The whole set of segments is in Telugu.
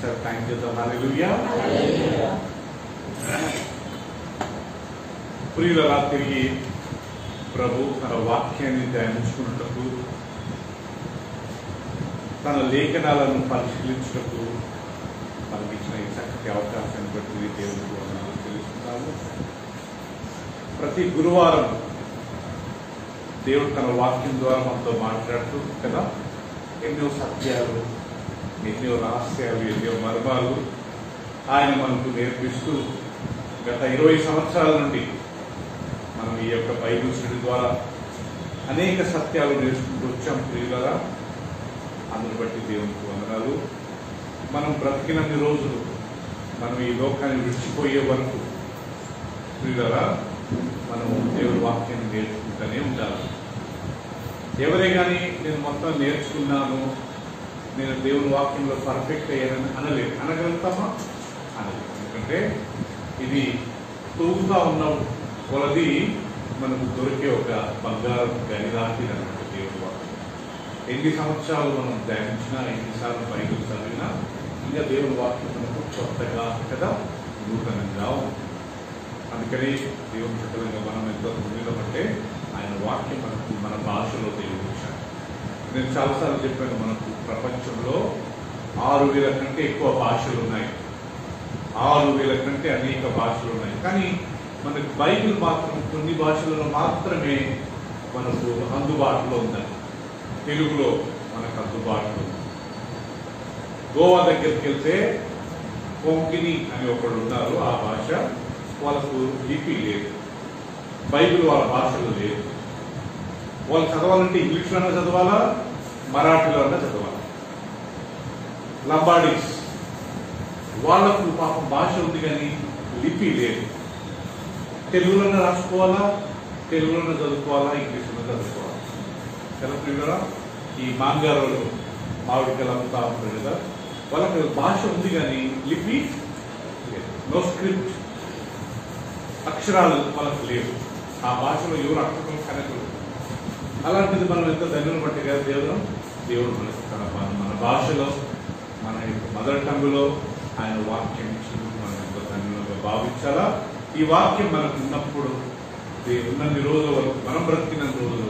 ఒకసారి థ్యాంక్ చేద్దాం. హల్లెలూయా. ప్రియులరా, తిరిగి ప్రభు తన వాక్యాన్ని ధ్యానించుకున్నటకు, తన లేఖనాలను పరిశీలించుటకు మనకిచ్చిన ఈ చక్కటి అవకాశాన్ని బట్టి దేవునికి వందనాలు తెలుస్తున్నాము. ప్రతి గురువారం దేవుడు తన వాక్యం ద్వారా మనతో మాట్లాడుతూ కదా, ఎన్నో సత్యాలు, ఎన్నో రహస్యాలు, ఎన్నో మర్మాలు ఆయన మనకు నేర్పిస్తూ గత 20 సంవత్సరాల నుండి మనం ఈ యొక్క బైబిల్ స్టడీ ద్వారా అనేక సత్యాలు నేర్చుకుంటూ వచ్చాం. ప్రియులారా, అందును బట్టి దేవునికి వందనాలు. మనం బ్రతికినన్ని రోజులు, మనం ఈ లోకాన్ని విడిచిపోయే వరకు ప్రియులారా మనము దేవుని వాక్యాన్ని నేర్చుకుంటూనే ఉండాలి. ఎవరే కానీ నేను మొత్తం నేర్చుకున్నాను, నేను దేవుని వాక్యంలో పర్ఫెక్ట్ అయ్యానని అనలేదు. అనగలుగుతామా? అనలేదు. ఎందుకంటే ఇది తూగుతా ఉన్న కొలది మనకు దొరికే ఒక బంగారం గని లాంటిది అన్నమాట దేవుని వాక్యం. ఎన్ని సంవత్సరాలు మనం ధ్యానించినా, ఎన్నిసార్లు బైబిల్ చదివినా ఇంకా దేవుని వాక్యం మనకు కొత్తగా కదా, నూతనంగా ఉంది. అందుకని దేవుని చట్టంగా మనం ఎంతో పొందినామంటే ఆయన వాక్యం మనకు మన భాషలో తెలియజేశాడు. నేను చాలాసార్లు చెప్పాను, మనకు ప్రపంచంలో 6,000 కంటే ఎక్కువ భాషలు ఉన్నాయి. 6,000 కంటే అనేక భాషలు ఉన్నాయి. కానీ మనకు బైబిల్ మాత్రం కొన్ని భాషలలో మాత్రమే మనకు అందుబాటులో ఉందని, తెలుగులో మనకు అందుబాటులో ఉంది. గోవా దగ్గరికి వెళ్తే కొంకిని అని ఒకడు ఉన్నారు. ఆ భాష వాళ్ళకు లిపి లేదు, బైబిల్ వాళ్ళ భాషలో లేదు. వాళ్ళు చదవాలంటే ఇంగ్లీష్లోనే చదవాలా, మరాఠీలోనే చదవాలా. లంబాడీస్ వాళ్ళకు పాపం భాష ఉంది కానీ లిపి లేదు. తెలుగులోనే రాసుకోవాలా, తెలుగులోనే చదువుకోవాలా, ఇంగ్లీష్లోనే చదువుకోవాలా. కదా, ఈ మాంగారోలు మామిడికాయలు అమ్ముతా ఉంటారు కదా, వాళ్ళకి భాష ఉంది కానీ లిపి లేదు. నో స్క్రిప్ట్, అక్షరాలు వాళ్ళకు లేవు. ఆ భాషలో ఎవరు అక్షరం కనెక్ట్. అలాంటిది మనం ఎంత ధన్యులు బట్టి కదా దేవుడు మనకు మన భాషలో, మన మదర్ టంగులో ఆయన వాక్యం ఇచ్చినందుకు మనం ఎంతో ధన్యులుగా భావించాలా. ఈ వాక్యం మనకు ఉన్నప్పుడు, ఉన్నన్ని రోజుల వరకు, మనం బ్రతికిన రోజులు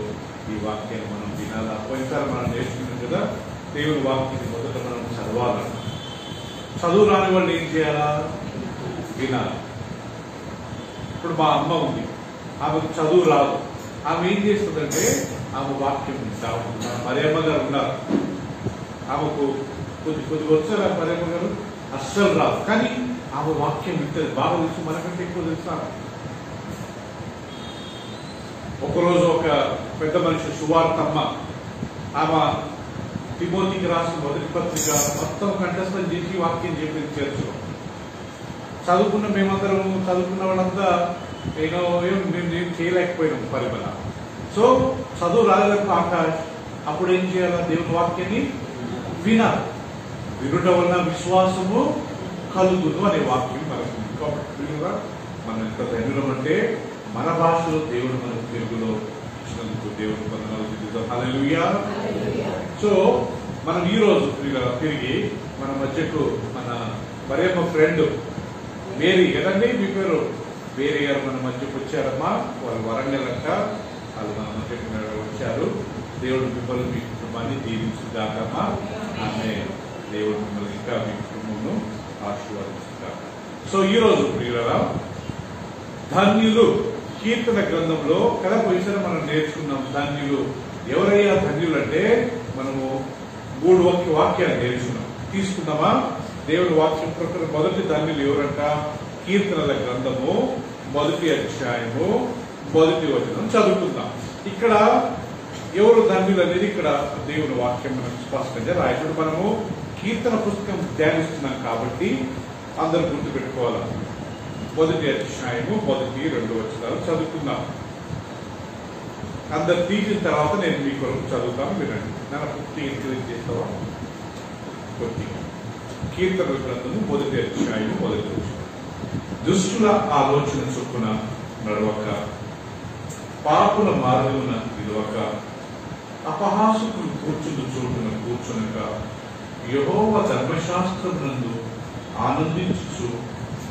ఈ వాక్యాన్ని మనం వినాలా. పోయినసారి మనం నేర్చుకున్నాం కదా, దేవుని వాక్యాన్ని మొదట మనం చదవాలన్న. చదువు రాని వాళ్ళు ఏం చేయాలా? వినాలి. ఇప్పుడు మా అమ్మ ఉంది, ఆమెకు చదువు రాదు. ఆమె ఏం చేస్తుందంటే ఆమె వాక్యం వింటా ఉంటుంది. మరియమ్మ గారు ఉన్నారు, ఆమెకు కొద్దిగా వచ్చారా మరియమ్మ గారు? అస్సలు రాదు, కానీ ఆమె వాక్యం వింటది. బాగా తెలుసు, మనకంటే ఎక్కువ తెలుసు. ఒకరోజు ఒక పెద్ద మనిషి సువార్తమ్మ, ఆమె తిమోతికి రాసిన మొదటి పత్రిక మొత్తం కంఠస్థం చేసి వాక్యం చెప్పింది చర్చలో. చదువుకున్న మేమందరం, చదువుకున్న వాళ్ళంతా మేము చేయలేకపోయినాం పరిమళ. సో చదువు రాజలకు ఆకాష్ అప్పుడు ఏం చేయాలా? దేవుని వాక్యాన్ని వినాలి. వినుట వలన విశ్వాసము కలుగును అనే వాక్యం మనకు. కాబట్టి మనం ఎంత ధన్యులం అంటే మన భాషలో దేవుడు మనకు తెలుగులో ఇచ్చినందుకు దేవుడు వందనాలు చెల్లిద్దాం. హల్లెలూయా. సో మనం ఈ రోజు తిరిగి మన మధ్యకు మన మరియమ్మ ఫ్రెండ్ మేరీ కదండి, మీ పేరు మేరీ గారు మన మధ్యకు వచ్చారమ్మా. వాళ్ళు వరంగల్ అంట, వాళ్ళు మన మధ్యకు వచ్చారు. దేవుడు మిమ్మల్ని, మీ కుటుంబాన్ని దీవించుగాకమ్మా. ఆమె దేవుడు మిమ్మల్ని ఇంకా మీ కుటుంబం ఆశీర్వదించుగాక. సో ఈ రోజు ప్రియులారా, ధన్యులు కీర్తన గ్రంథంలో కదా పోయిసారి మనం నేర్చుకున్నాం. ధన్యులు ఎవరయ్యా? ధన్యులు అంటే మనము 3 వాక్యాలు నేర్చుకున్నాం. తీసుకుందామా? దేవుడి వాక్యం ప్రకారం మొదటి ధన్యులు ఎవరంట? కీర్తనల గ్రంథము 1వ అధ్యాయము 1వ వచనం చదువుకుందాం. ఇక్కడ ఎవరు ధన్యులు అనేది ఇక్కడ దేవుడి వాక్యం మనకు స్పష్టంగా రాయడం. మనము కీర్తన పుస్తకం ధ్యానిస్తున్నాం కాబట్టి అందరూ గుర్తుపెట్టుకోవాలి. 1వ అధ్యాయము 1, 2 వచనాలు చదువుకుందాం. అందరు తీసిన తర్వాత నేను మీ కొరకు చదువుతాను, వినండి. నన్ను పూర్తి ఎంకరేజ్ చేస్తావా? కొద్దిగా కీర్తన గ్రంథము 1వ అధ్యాయము 1వ వచనం. దుష్టుల ఆలోచన చొప్పున నడవక, పాపుల మార్గమున నిలవక, అపహాసకులు కూర్చున్న చోటున కూర్చునక, యెహోవా ధర్మశాస్త్రమునందు ఆనందించుచు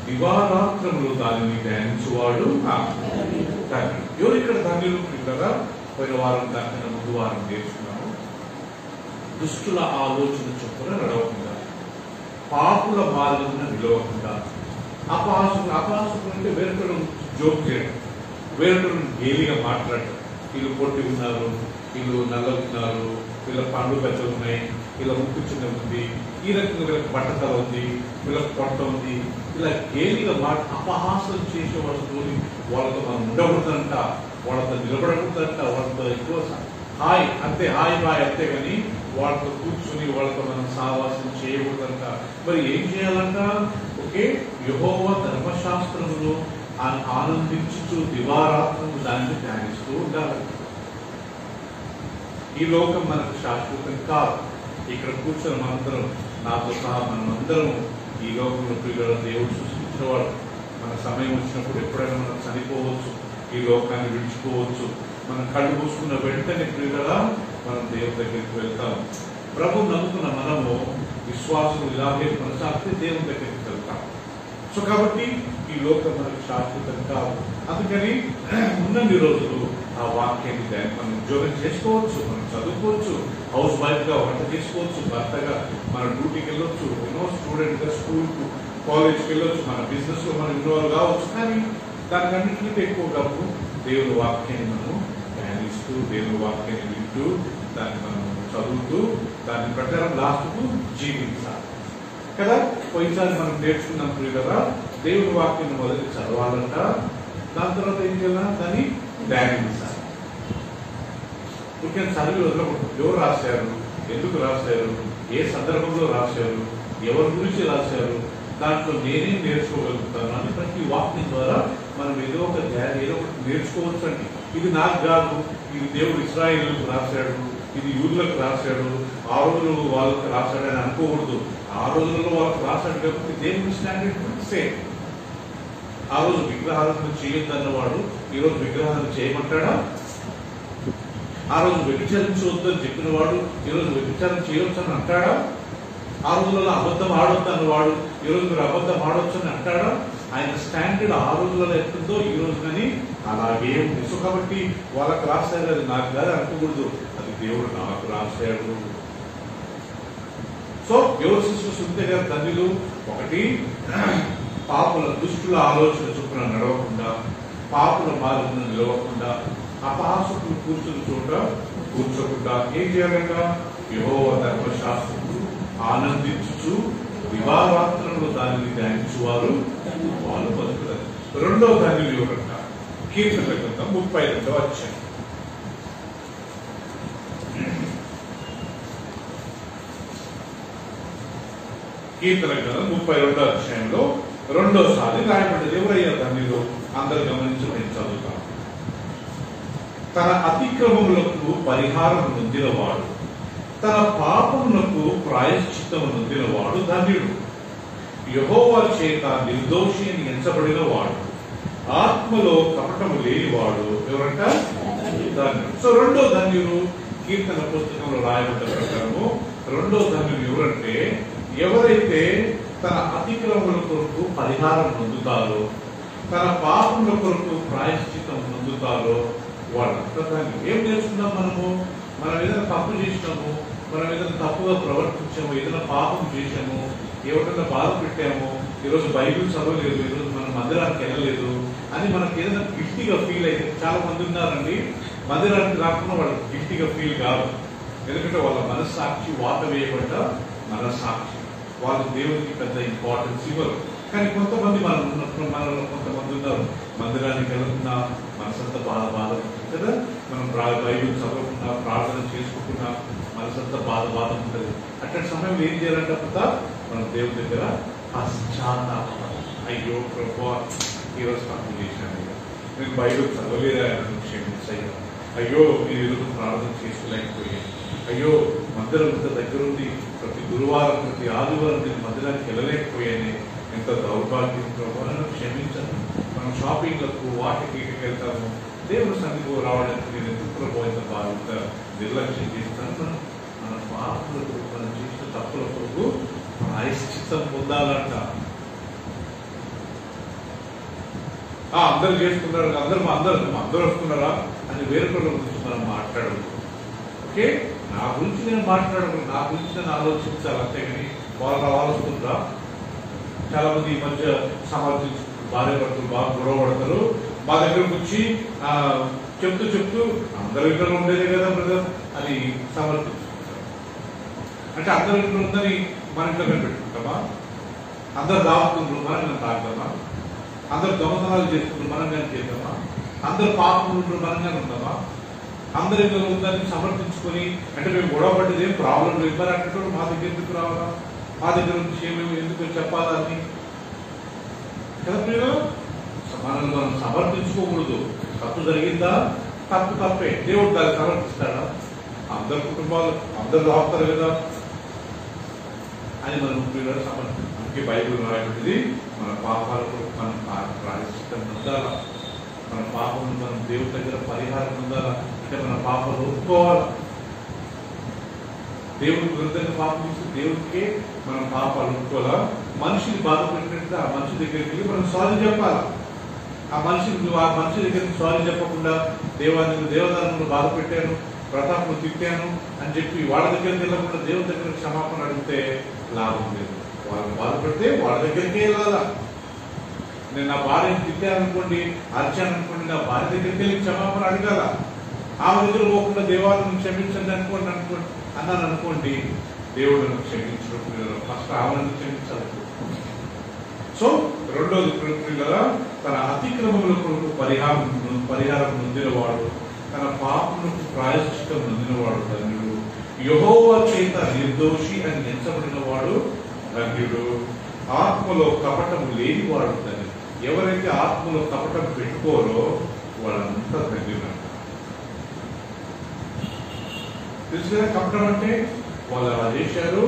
దివారాత్రములు దానిని ధ్యానించువాడు ధన్యుడు. ఎవరు ఇక్కడ ధన్యులు కదా? పోయిన వారం దానికన్నా ముందు వారం నేర్చుకున్నాము. దుష్టుల ఆలోచన చొప్పున నడవకుండా, పాపుల మార్గమున నిలవకుండా, అపహాసులు అంటే వేరొకరు జోక్ చేయడం, వేరొకరు గేలిగా మాట్లాడటం. వీళ్ళు పొట్టి ఉన్నారు, వీళ్ళు నల్లగున్నారు, వీళ్ళ పండ్లు పెద్ద ఉన్నాయి, వీళ్ళ ముక్కు చిన్న ఉంది, ఈ రకంగా వీళ్ళకి బట్టతల ఉంది, వీళ్ళకి పొట్ట ఉంది, ఇలా గేలిగా అపహాసం చేసే వాళ్ళతో వాళ్ళతో మనం ఉండకూడదంట, వాళ్ళతో నిలబడకూడదంట, వాళ్ళతో ఎక్కువ హాయ్ అంతే, హాయ్ బాయ్ అంతే, కానీ వాళ్ళతో కూర్చుని వాళ్ళతో మనం సావాసం చేయకూడదంట. మరి ఏం చేయాలంట? ఓకే, యెహోవా ధర్మశాస్త్రములు ఆనందించుచు దివారాత్రము దాన్ని ధ్యానిస్తూ ఉండాలి. ఈ లోకం మనకు శాశ్వతం కాదు. ఇక్కడ కూర్చొని మనందరం, నాతో సహా మనమందరం ఈ లోకంలో పిల్లలు దేవుడు సృష్టించేవాడు. మన సమయం వచ్చినప్పుడు ఎప్పుడైనా మనం చనిపోవచ్చు, ఈ లోకాన్ని విడిచిపోవచ్చు. మనం కళ్ళు మూసుకున్న వెంటనే పిల్లలా మనం దేవుడి దగ్గరికి వెళ్తాం. ప్రభు నమ్ముకున్న మనము విశ్వాసం ఇలాగే కొనసాగితే దేవుని దగ్గరికి వెళ్తాం. సో కాబట్టి ఈ లోకం మనకు శాశ్వతం కాదు. అందుకని ఉన్నన్ని రోజులు ఆ వాక్యాన్ని మనం ఉద్యోగం చేసుకోవచ్చు, మనం చదువుకోవచ్చు, హౌస్ వైఫ్ గా వంట చేసుకోవచ్చు, భర్తగా మన డ్యూటీకి వెళ్ళొచ్చు, స్టూడెంట్ గా స్కూల్కు కాలేజ్కి వెళ్ళొచ్చు, మన బిజినెస్ లో మనం ఇన్వాల్వ్ కావచ్చు. కానీ దానికన్నింటికి ఎక్కువగా దేవుని వాక్యాన్ని మనము ధ్యానిస్తూ, దేవుని వాక్యాన్ని వింటూ, దాన్ని మనం చదువుతూ, దాని ప్రకారం లాస్ట్కు జీవించాలి కదా. పోయినసారి మనం నేర్చుకున్నప్పుడు కదా, దేవుని వాక్యాన్ని మొదటి చదవాలంట, దాని తర్వాత ఏం చేయాలా? దాన్ని ధ్యానించాలి. ముఖ్యంగా చదివి వదలకూడదు. ఎవరు రాశారు, ఎందుకు రాశారు, ఏ సందర్భంలో రాశారు, ఎవరి గురించి రాశారు, దాంట్లో నేనేం నేర్చుకోగలుగుతాను అని ప్రతి వాక్యం ద్వారా మనం ఏదో ఒకటి నేర్చుకోవచ్చు అండి. ఇది నాకు కాదు, ఇది దేవుడు ఇశ్రాయేలుకు రాశాడు, ఇది యూదులకు రాశాడు, ఆ రోజులు వాళ్ళకి రాశాడు అని అనుకోకూడదు. ఆ రోజులలో వాళ్ళకి రాశాడు కాబట్టి దేవుని స్టాండర్డ్ సేమ్. ఆ రోజు విగ్రహాలను చేయొద్దన్నవాడు ఈరోజు విగ్రహాలను చేయమంటాడా? ఆ రోజు వ్యభిచరించవద్దు అని చెప్పిన వాడు ఈరోజు వ్యభిచారం చేయొచ్చు అని అంటాడా? ఆ రోజులలో అబద్ధం ఆడొద్దు అన్నవాడు ఈరోజు మీరు అబద్ధం ఆడొచ్చు అని అంటాడా? ఆయన స్టాండర్డ్ ఆ రోజులలో ఎట్టుందో ఈ రోజు కానీ అలాగే ఉంది. సో కాబట్టి వాళ్ళకి రాశారు, అది నాకు కాదు అనుకోకూడదు, అది దేవుడు నాకు రాశాడు. సో ఎవరు శిష్యులు ఉంటే కదా ధన్యులు? ఒకటి, పాపుల దుష్టుల ఆలోచన చొప్పున నడవకుండా, పాపుల మార్గమున నిలవకుండా, అపహాసుకులు కూర్చుని చోట కూర్చోకుండా ఏం చేయాలంట? యెహోవా ధర్మశాస్త్రములు ఆనందించుచు దివారాత్రములు దానిని ధ్యానించువారు వాళ్ళు బతుకుతారు. రెండో ధన్యులు ఎవరంట? కీర్తనల గ్రంథం 32వ అధ్యాయం. కీర్తన గ్రంథం 32వ అధ్యాయంలో రెండోసారి రాయబడ్డది. ఎవరయ్యా ధన్యులు? అందరు గమనించి నేను చదువుతాను. తన అతిక్రమములకు పరిహారం నొందినవాడు, తన పాపములకు ప్రాయశ్చిత్తము నొందినవాడు ధన్యుడు. యెహోవా చేత నిర్దోషి అని ఎంచబడిన వాడు, ఆత్మలో కపటము లేనివాడు ఎవరంట? ధన్యుడు. సో రెండో ధన్యులు కీర్తన పుస్తకంలో రాయబడ్డ ప్రకారము రెండో ధన్యులు ఎవరంటే, ఎవరైతే తన అతిక్రమముల కొరకు పరిహారం పొందుతారో, తన పాపముల కొరకు ప్రాయశ్చిత్తం పొందుతారో వాళ్ళంతా ధన్యులు. ఏం నేర్చుకున్నాం మనము? మనం ఏదైనా తప్పు చేసినాము, మనం ఏదైనా తప్పుగా ప్రవర్తించాము, ఏదైనా పాపం చేశాము, ఎవరికైనా బాధ పెట్టాము, ఈరోజు బైబిల్ చదవలేదు, ఈరోజు మనం మందిరానికి వెళ్ళలేదు అని మనకి ఏదైనా గిల్టీగా ఫీల్ అయితే, చాలా మంది ఉన్నారండి మందిరానికి రాకుండా వాళ్ళు గిల్టీగా ఫీల్ కాదు. ఎందుకంటే వాళ్ళ మనస్సాక్షి వాత వేయబడ్డ మనస్సాక్షి, వాళ్ళు దేవునికి పెద్ద ఇంపార్టెన్స్ ఇవ్వరు. కానీ కొంతమంది మనం ఉన్నప్పుడు మనలో కొంతమంది ఉన్నారు, మందిరానికి వెళ్తున్నా మనసంతా బాధ కదా, మనం బైబిల్ చదవకుండా ప్రార్థన చేసుకోకుండా మనసంతా బాధ ఉంటుంది. అట్లాంటి సమయంలో ఏం చేయాలంటే మనం దేవుని దగ్గర పశ్చాత్తాపడాలి. అయ్యో ప్రభువా, ఈరోజు తప్పు చేశాను, నేను బైబిల్ చదవలేదా, క్షమించయ్యా, అయ్యో నేను ఈరోజు ప్రార్థన చేసుకోలేకపోయాను, అయ్యో మందిరం ఇంత దగ్గరుంది, ప్రతి గురువారం ప్రతి ఆదివారం నేను మందిరానికి వెళ్ళలేకపోయానే, ఎంత దౌర్భాగ్యం ప్రభు, నన్ను క్షమించాను. మనం షాపింగ్లకు వాటికి వెళ్తాము, దేవుని సన్నిధికి రావడానికి నేను ఎందుకు ప్రభు ఇంత బాగా నిర్లక్ష్యం చేస్తాను, మనం మన పాపలకు, మనం చేసిన తప్పుల కొరకు ప్రాయశ్చిత్తం పొందాలంట. అందరు చేసుకున్నారు, అందరూ వస్తున్నారా అని వేరొకరి గురించి మనం మాట్లాడదు. ఓకే, నా గురించి నేను మాట్లాడదు, నా గురించి నేను ఆలోచించాలి అంతేగాని వాళ్ళు ఆలోచిస్తుందా. చాలా మంది ఈ మధ్య సమర్థించుకుంటారు, భార్య భర్తలు బాగా గొడవ పడతారు. మా దగ్గరకు వచ్చి చెప్తూ అందరి ఇంట్లో ఉండేదే కదా బ్రదర్ అని సమర్థించుకుంటారు. అంటే అందరి ఇంట్లో ఉందని మన ఇంట్లో పెట్టుకుంటామా? అందరు దాపుతుండ్రు, మనం కానీ తాగుతామా? అందరు దొంగతనాలు చేస్తుండ్రు, మనం కానీ చేద్దామా? అందరు పాపం ఉండ్రు, మనం కానీ ఉందామా? అందరి ఇంట్లో ఉందని సమర్థించుకొని, అంటే మేము గొడవ పడ్డది ఏం ప్రాబ్లం లేదు మరి అంటే మా దగ్గర ఎందుకు రావాలా, మా దగ్గర నుంచి ఏమేమి ఎందుకు చెప్పాలని కదా. మీరు మనల్ని మనం సమర్థించుకోకూడదు. తప్పు జరిగిందా, తప్పే, దేవుడు దాన్ని సమర్థిస్తాడా? అందరి కుటుంబాలు అందరు రాస్తారు కదా అని మనం సమర్థిస్తాం. అందుకే బైబిల్ రాయబడింది, మన పాపాలకు మనం ప్రాయశ్చిత్తం పొందాలా, మన పాపములు మనం దేవుడి దగ్గర పరిహారం పొందాలా. అంటే మన పాపాలు ఒప్పుకోవాలా. దేవుడికి విరుద్ధంగా పాపం చేసి దేవుడికే మనం పాపాలు ఒప్పుకోవాలా. మనిషిని బాధ పెట్టినట్టు ఆ మనిషి దగ్గరికి వెళ్ళి మనం సారీ చెప్పాలా. ఆ మనిషి దగ్గరికి సారీ చెప్పకుండా దేవదానంలో బాధ పెట్టాను, ప్రతాప్ను తిట్టాను అని చెప్పి వాళ్ళ దగ్గరికి వెళ్ళకుండా దేవుడి దగ్గర క్షమాపణ అడిగితే లాభం లేదు. వాళ్ళని బాధపడితే వాళ్ళ దగ్గరికే వెళ్ళాలా. నేను నా భార్యను తిట్టాననుకోండి, అరిచాననుకోండి, నా భార్య దగ్గరికి వెళ్ళి క్షమాపణ అడగాల. ఆమె దగ్గర పోకుండా దేవాలను క్షమించండి అన్నాను అనుకోండి, దేవుడు క్షమించడం ఫస్ట్ ఆమెను క్షమించాలి. సో రెండోది పిల్లల, తన అతిక్రమముల కొరకు పరిహారం నొందినవాడు, తన పాపములకు ప్రాయశ్చిత్తం నొందినవాడు ధన్యుడు. యెహోవా చేత నిర్దోషి అని ఎంచబడిన వాడు ధన్యుడు. ఆత్మలో కపటము లేనివాడు ధన్యుడు. ఎవరైతే ఆత్మలో కపటం పెట్టుకోరో వాళ్ళంతా ధన్యుడు. తెలుసు కదా కపటం అంటే? వాళ్ళు అలా చేశారు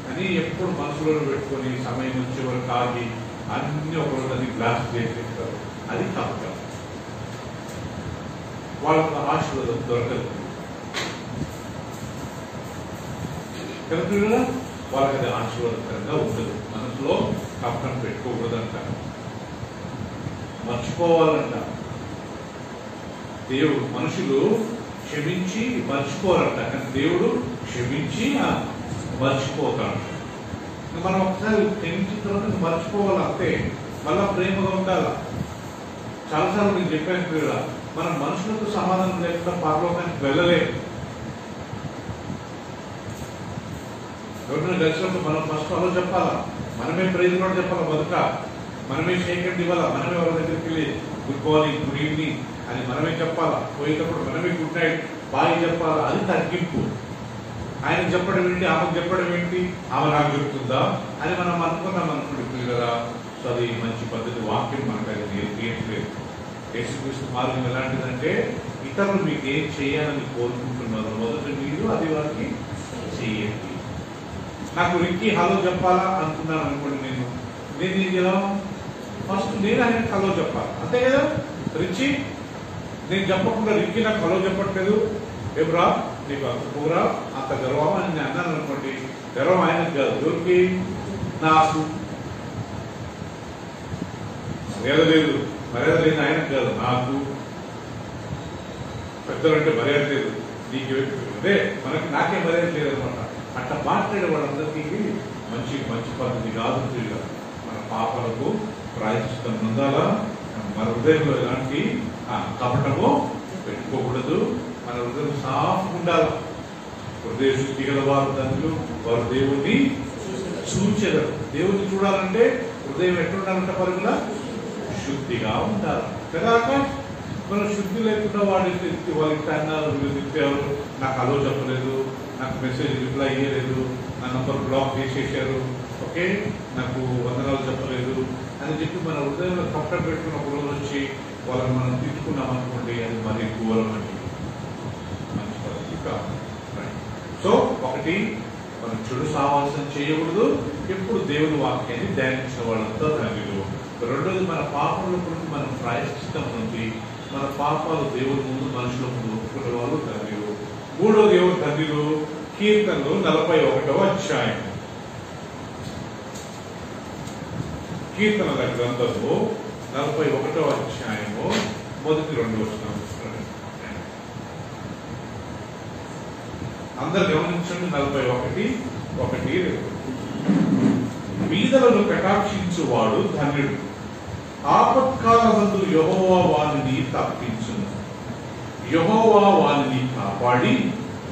అని ఎప్పుడు మనసులో పెట్టుకొని సమయం వచ్చే వరకు ఆగి అన్ని ఒకరోజు అది గ్లాస్ చేసేస్తారు. అది కపటం. వాళ్ళకు ఆశీర్వాదం దొరకదు కదా. వాళ్ళకి అది ఆశీర్వాదకరంగా ఉండదు. మనసులో కపటం పెట్టుకోకూడదంట, మర్చిపోవాలంట. దేవుడు మనుషులు క్షమించి మర్చిపోరంట, కానీ దేవుడు క్షమించి మర్చిపోతాడు. మనం ఒకసారి క్షమించిన తర్వాత మర్చిపోవాలి అంతే. మళ్ళా ప్రేమగా ఉండాలి. చాలాసార్లు నేను చెప్పాను కదా, మనం మనుషులకు సమాధానం లేకుండా పరలోకానికి వెళ్ళలేము. ఎవరైనా కలిసినప్పుడు మనం ఫస్ట్ అలా చెప్పాలా, మనమే ప్రైజ్ కూడా చెప్పాలా, బతుక మనమే షేక్ ఇవ్వాలా, మనమే వాళ్ళ దగ్గరికి వెళ్ళి గుడ్ మార్నింగ్, గుడ్ ఈవినింగ్ అని మనమే చెప్పాలా. పోయేటప్పుడు మనమే గుడ్ నైట్, బాయ్ చెప్పాలా. అది తగ్గింపు. ఆయన చెప్పడం ఏంటి, ఆమెకు చెప్పడం ఏంటి, ఆమె నాకు చెప్తుందా అని మనం అనుకున్నాం అనుకోండి కదా. సో అది మంచి పద్ధతి. వాక్యం మనకు అది నేర్పించలేదు. యేసుక్రీస్తు మార్గం ఎలాంటిదంటే, ఇతరులు మీకు ఏం చేయాలని కోరుకుంటున్నారు మొదట మీరు అది వారికి చేయండి. నాకు రిక్కి హలో చెప్పాలా అనుకున్నాను అనుకోండి, నేను ఏం చేద్దాం, ఫస్ట్ నేను ఆయనకి హలో చెప్పాలి, అంతే కదా. రిచ్చి నేను చెప్పకుండా రిక్కి నాకు హలో చెప్పట్లేదు, ఏబ్రా నీకు అంత పూరా అంత గర్వం అని నేను అన్నాను అనుకోండి, గర్వం ఆయనకు కాదు, ఎవరికి? నాకు. మర్యాద లేదు ఆయనకు కాదు, నాకు. పెద్దలంటే మర్యాద లేదు, నీకు అదే మనకి నాకే మర్యాద లేదనమాట. అట్లా మాట్లాడే వాళ్ళందరికీ మంచి పద్ధతి కాదు. మన పాపాలకు ప్రాయశ్చిత్తం పొందాలా. మన హృదయంలో ఎలాంటి కపటము పెట్టుకోకూడదు. మన హృదయం సాఫ్ ఉండాలి. హృదయ శుద్ధి గల వారు ధన్యులు, వారు దేవుణ్ణి చూచెదరు. దేవుణ్ణి చూడాలంటే హృదయం ఎట్లుండాలంటే పరుగుల శుద్ధిగా ఉండాలి కదా. మనం శుద్ధి లేకుండా వాళ్ళకి అన్నారు, తిప్పారు, నాకు హలో చెప్పలేదు, నాకు మెసేజ్ రిప్లై ఇవ్వలేదు, నా నంబర్ బ్లాక్ చేసేసారు, ఓకే నాకు వందనాలు చెప్పలేదు అని చెప్పి మన హృదయంలో కప్పం పెట్టుకున్న ఒక రోజు వచ్చి వాళ్ళని మనం తిట్టుకున్నాం అనుకోండి, అది మరీ ఘోరం అండి, మంచి పద్ధతి కాదు. సో ఒకటి, మనం చెడు సావాసం చేయకూడదు. ఎప్పుడు దేవుని వాక్యాన్ని ధ్యానించిన వాళ్ళంతా ధన్యులు. రెండోది, మన పాపముల గురించి మనం ప్రాయశ్చిత్తం ఉంది. మన పాపాలు దేవుని ముందు, మనుషుల ముందు ఒప్పుకునే వాళ్ళు ధన్యులు. మూడోది ఎవరు ధన్యులు? కీర్తనలు 41వ అధ్యాయం. కీర్తనల గ్రంథము 41వ అధ్యాయము మొదటి 2 వచనాలు. అందరు గమనించండి. 41:1-2. బీదలను కటాక్షించువాడు ధన్యుడు, ఆపత్కాలమందు యెహోవా వానిని తప్పించును. యెహోవా వానిని కాపాడి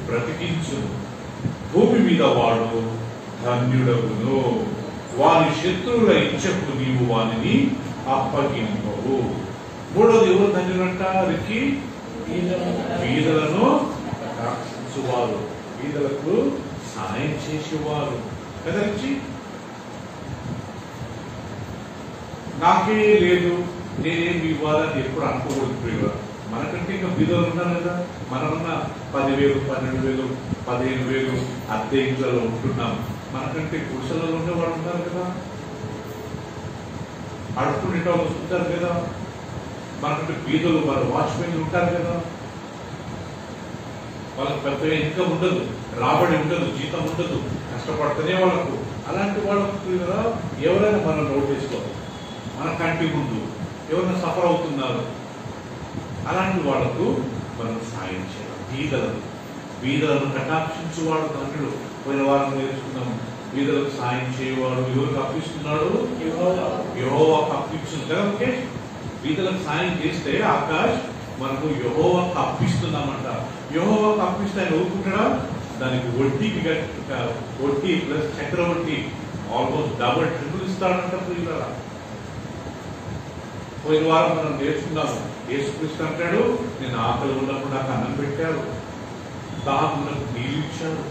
బ్రతికించును. భూమి మీద వాడు ధన్యుడగును. వాని శత్రువుల ఇచ్చకు నీవు వానిని అప్పగింపవు. మూడోది ఎవరు ధన్యులంట? రికి బీదలను కటాక్షించువారు, బీదలకు సాయం చేసేవారు కదా. రిచి నాకే లేదు, నేనేమి ఇవ్వాలని ఎప్పుడు అనుకోకూడదు ప్రియులు. మనకంటే ఇంకా బీదలు ఉన్నారు కదా. మనమన్నా 10,000, 12,000, 15,000 అద్దె ఇంట్లో ఉంటున్నాం. మనకంటే గుడిసెలలో ఉండే వాళ్ళు ఉన్నారు కదా, అడుక్కునే వాళ్ళు ఉంటారు కదా. మనకంటే బీదలు మన వాచ్మెన్లు ఉంటారు కదా. వాళ్ళకి పెద్ద ఇన్కమ్ ఉండదు, రాబడి ఉండదు, జీతం ఉండదు, కష్టపడుతూనే వాళ్ళకు. అలాంటి వాళ్ళకు కదా ఎవరైనా మనం నోట్ చేసుకోవాలి. మన కంటి ముందు ఎవరైనా సఫర్ అవుతున్నారు, అలాంటి వాళ్లకు మనం సాయం చేయాలి. బీదలను కటాక్షించువాడు తండ్రుడు. పోయిన వారం నేర్చుకున్నాము. బీదలకు సాయం చేయవాడు ఎవరికి అప్పిస్తున్నాడు? యెహోవాకు అప్పించును కదా. ఓకే, బీదలకు సాయం చేస్తే ఆకాష్ మనకు యెహోవాకు అప్పిస్తున్నామంట. యెహోవాకు అప్పిస్తే ఆయన ఊరుకుంటాడా? దానికి వడ్డీకి వడ్డీ ప్లస్ చక్రవడ్డీ ఆల్మోస్ట్ డబుల్ ట్రిపుల్ ఇస్తాడంట ప్రియులారా. పోయిన వారం మనం నేర్చుకున్నాము. యేసుక్రీస్తు అంటాడు, నేను ఆకలి ఉన్నప్పుడు నాకు అన్నం పెట్టాడు, దాహం నాకు నీళ్ళు ఇచ్చాడు,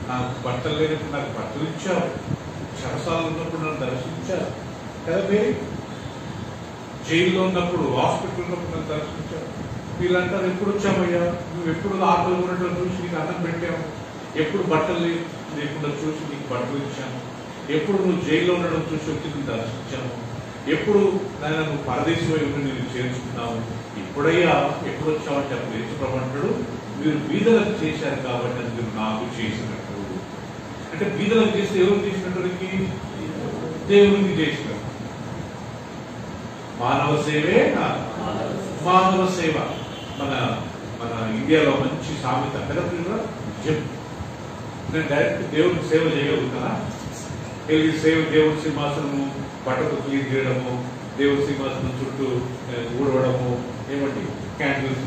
నాకు బట్టలు లేనప్పుడు నాకు బట్టలు ఇచ్చాడు, చెరసాలు ఉన్నప్పుడు నన్ను దర్శించారు కదా. పేరు జైల్లో ఉన్నప్పుడు, హాస్పిటల్ ఉన్నప్పుడు నన్ను దర్శించారు. వీళ్ళంటారు, ఎప్పుడు వచ్చామయ్యా, నువ్వు ఎప్పుడు ఆకలి ఉన్నట్లు చూసి నీకు అన్నం పెట్టాము, ఎప్పుడు బట్టలు లేకుండా చూసి నీకు బట్టలు ఇచ్చాము, ఎప్పుడు నువ్వు జైల్లో ఉండడం చూసి వచ్చి నీకు దర్శించాము, ఎప్పుడు నాయన నువ్వు పరదేశం వైపు నేను చేర్చుకున్నావు, ఇప్పుడయ్యా ఎప్పుడు వచ్చావంటే అప్పుడు యేసుప్రభువు మీరు బీదలకు చేశారు కాబట్టి అది మీరు నాకు చేసినట్టు. అంటే బీదలకు చేస్తే ఎవరు చేసినట్టుకి? దేవునికి చేసినట్టు. మానవ సేవే మానవ సేవ. మన మన ఇండియాలో మంచి సామెత కదా. నేను డైరెక్ట్ దేవుడికి సేవ చేయగలుగుతానా? సేవ దేవుడి సింహాసనము బట్టకు క్లీన్ చేయడము, దేవుడి సింహాసనం చుట్టూ ఊడవడము, ఏమండి క్యాండిల్స్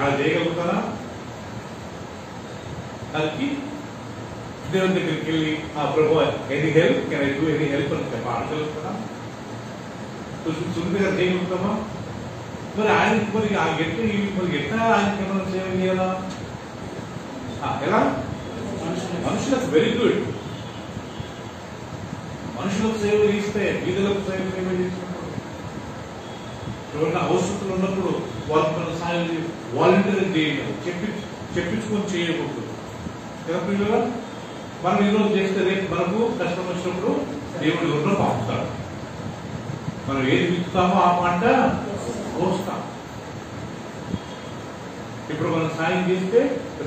అలా చేయగలుగుతారా? దానికి దేవుని దగ్గరికి వెళ్ళి ప్రభు any help, can I do any help అని చెప్పగలుగుతారా? సున్నిగా చేయగలుగుతామా? మరి ఆయనకి మరి ఎట్లా ఆయనకి ఏమైనా సేవ చేయాలా? ఎలా? మనుషులకు వెరీ గుడ్. మనుషులకు సేవ చేస్తే బీదలకు సేవ చేసినప్పుడు, ఎవరైనా అవసరతలు ఉన్నప్పుడు వాళ్ళకి మన సాయం వాలంటీర్ చేయాలి, చెప్పించుకొని చేయకూడదు కదా పిల్లలు. మనం ఈరోజు చేస్తే రేపు మనకు కష్టం వచ్చినప్పుడు దేవుడు ఎవరిలో పంపుతాడు. మనం ఏది విత్తుతామో ఆ పంట కోస్తాం. ఇప్పుడు మనం సాయం చేస్తే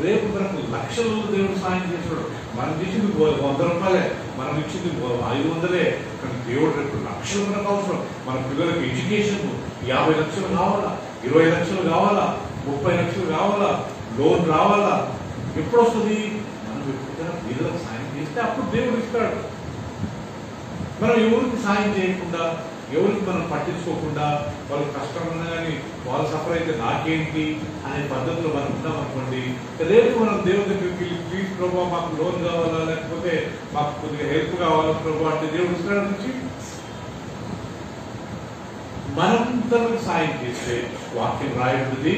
రేపు మనకు లక్షలు దేవుడు సాయం చేస్తాడు. మనం చేసింది 100 రూపాయలే, మనం ఇచ్చింది 500. కానీ దేవుడు రేపు లక్షలు మనకు అవసరం. మన పిల్లలకి ఎడ్యుకేషన్ 50 లక్షలు కావాలా, 20 లక్షలు కావాలా, 30 లక్షలు కావాలా, లోన్ రావాలా. ఎప్పుడు వస్తుంది? మనం ఎప్పుడైనా పిల్లలకు సాయం చేస్తే అప్పుడు దేవుడు ఇస్తాడు. మనం ఎవరికి సాయం చేయకుండా, ఎవరికి మనం పట్టించుకోకుండా, వాళ్ళకి కష్టం ఉన్నా కానీ వాళ్ళు సఫర్ అయితే నాకేంటి అనే పద్ధతిలో మనం ఉన్నాం అనుకోండి, రేపు మనం దేవుడి దగ్గరికి ప్లీజ్ ప్రభావ మాకు లోన్ కావాలా, లేకపోతే మాకు కొద్దిగా హెల్ప్ కావాలా ప్రభావ అంటే దేవుడు ఇస్తాడు నుంచి. మనం తనకు సాయం చేస్తే వాక్యం రాయబడింది,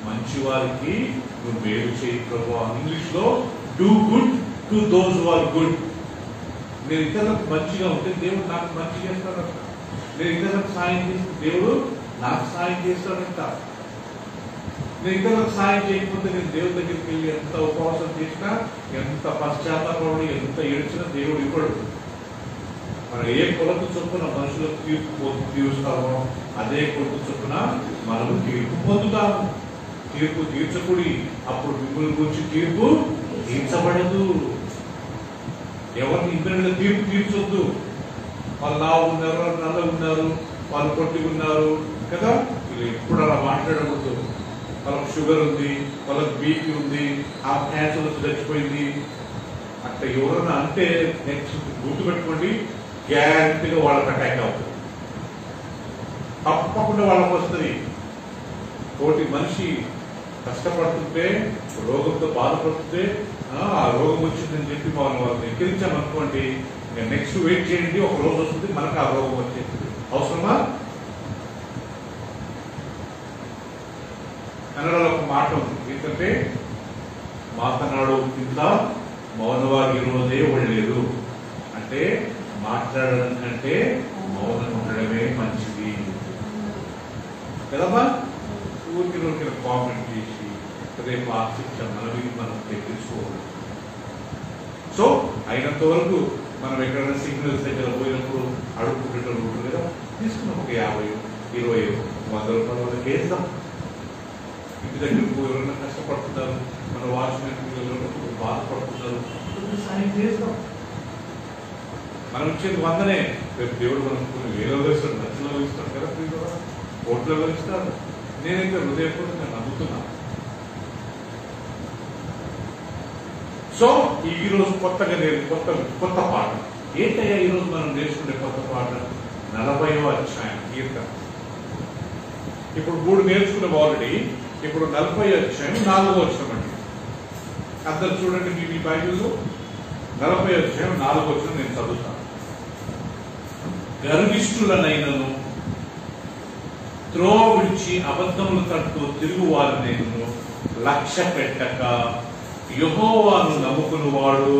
మంచి వారికి నువ్వు మేలు చేయి ప్రభావ. ఇంగ్లీష్ లో do good to those who are good. నేను ఇతరులకు మంచిగా ఉంటే దేవుడు నాకు మంచి చేస్తాడంట. నేను ఇతరులకు సాయం చేస్తే దేవుడు నాకు సాయం చేస్తాడంట. నేను ఇతరులకు సాయం చేయకపోతే నేను దేవుడి దగ్గరికి వెళ్ళి ఎంత ఉపవాసం చేసినా, ఎంత పశ్చాత్తాపడి, ఎంత ఏడ్చినా దేవుడు ఇవ్వడు. మనం ఏ కొలత చొప్పున మనుషులకు తీరుస్తామో అదే కొలత చొప్పున మనము తీర్పు పొందుతాము. తీర్పు తీర్చకుడి, అప్పుడు మిమ్మల్ని గురించి తీర్పు తీర్చబడదు. ఎవరిని ఇద్దరు తీర్పు తీర్చొద్దు. వాళ్ళు లావు ఉన్నారు, వాళ్ళు నల్ల ఉన్నారు, వాళ్ళు పొట్టి ఉన్నారు కదా, వీళ్ళు ఎప్పుడు అలా మాట్లాడకూడదు. వాళ్ళకి షుగర్ ఉంది, వాళ్ళకి బీపీ ఉంది, ఆ క్యాన్సర్ వచ్చి చచ్చిపోయింది అట్లా ఎవరన్నా అంటే నెక్స్ట్ గుర్తుపెట్టుకోండి, గ్యారంటీగా వాళ్ళకి అటాక్ అవుతుంది. తప్పకుండా వాళ్ళకి వస్తుంది. తోటి మనిషి కష్టపడుతుంటే, రోగంతో బాధపడుతుంటే ఆ రోగం వచ్చిందని చెప్పి వాళ్ళని ఎక్కిరించామనుకోండి, ఇంకా నెక్స్ట్ వెయిట్ చేయండి, ఒక రోజు వస్తుంది మనకు ఆ రోగం వచ్చేస్తుంది. అవసరమా? కన్నడలో ఒక మాట ఉంది, ఏంటంటే మాతనాడు కింద మౌనವಾಗಿರುವುದೇ ಒಳ್ಳೆಯದು. అంటే మాట్లాడడం కంటే మౌనం ఉండడమే మంచిది కదమ్మా. ఊరికి కామెంట్ చేసి రేపు ఆ శిక్ష మనం తెప్పించుకోవాలి. సో అయినంత వరకు మనం ఎక్కడైనా సిగ్నల్స్ దగ్గర పోయినప్పుడు అడుగుకుంటూ ఉంటుంది కదా, తీసుకున్నాం ఒక 50, 20, 100 రూపాయలు వాళ్ళకి వేస్తాం. ఇంటి దగ్గరకు ఎవరైనా కష్టపడుతున్నారు, మన వాచ్మెన్ పిల్లలు బాధపడుతున్నారు, సాయం చేస్తాం. మనం ఇచ్చేది 100నే, రేపు దేవుడు మనం కొన్ని వేలలో ఇస్తాడు, లక్షలలో ఇస్తాడు కదా, కోట్లలో ఇస్తాడు. నేనైతే హృదయపూర్వకంగా నమ్ముతున్నా. సో ఈ రోజు కొత్తగా కొత్త పాట ఏంటయ్యా? ఈ రోజు మనం నేర్చుకునే కొత్త పాట 40వ అధ్యాయం కీర్తన. ఇప్పుడు 3 నేర్చుకున్నాం ఆల్రెడీ. ఇప్పుడు 40వ అధ్యాయం 4వ వచనం అండి. అందరు చూడండి మీ బైబిల్లో 40వ అధ్యాయం 4వ వచనం నేను చదువుతాను. గర్విష్ఠులనైనను త్రోవ విడిచి అబద్ధములు తట్టు తిరుగు వారినైనను లక్ష్య పెట్టక యెహోవాను నమ్ముకుని వాడు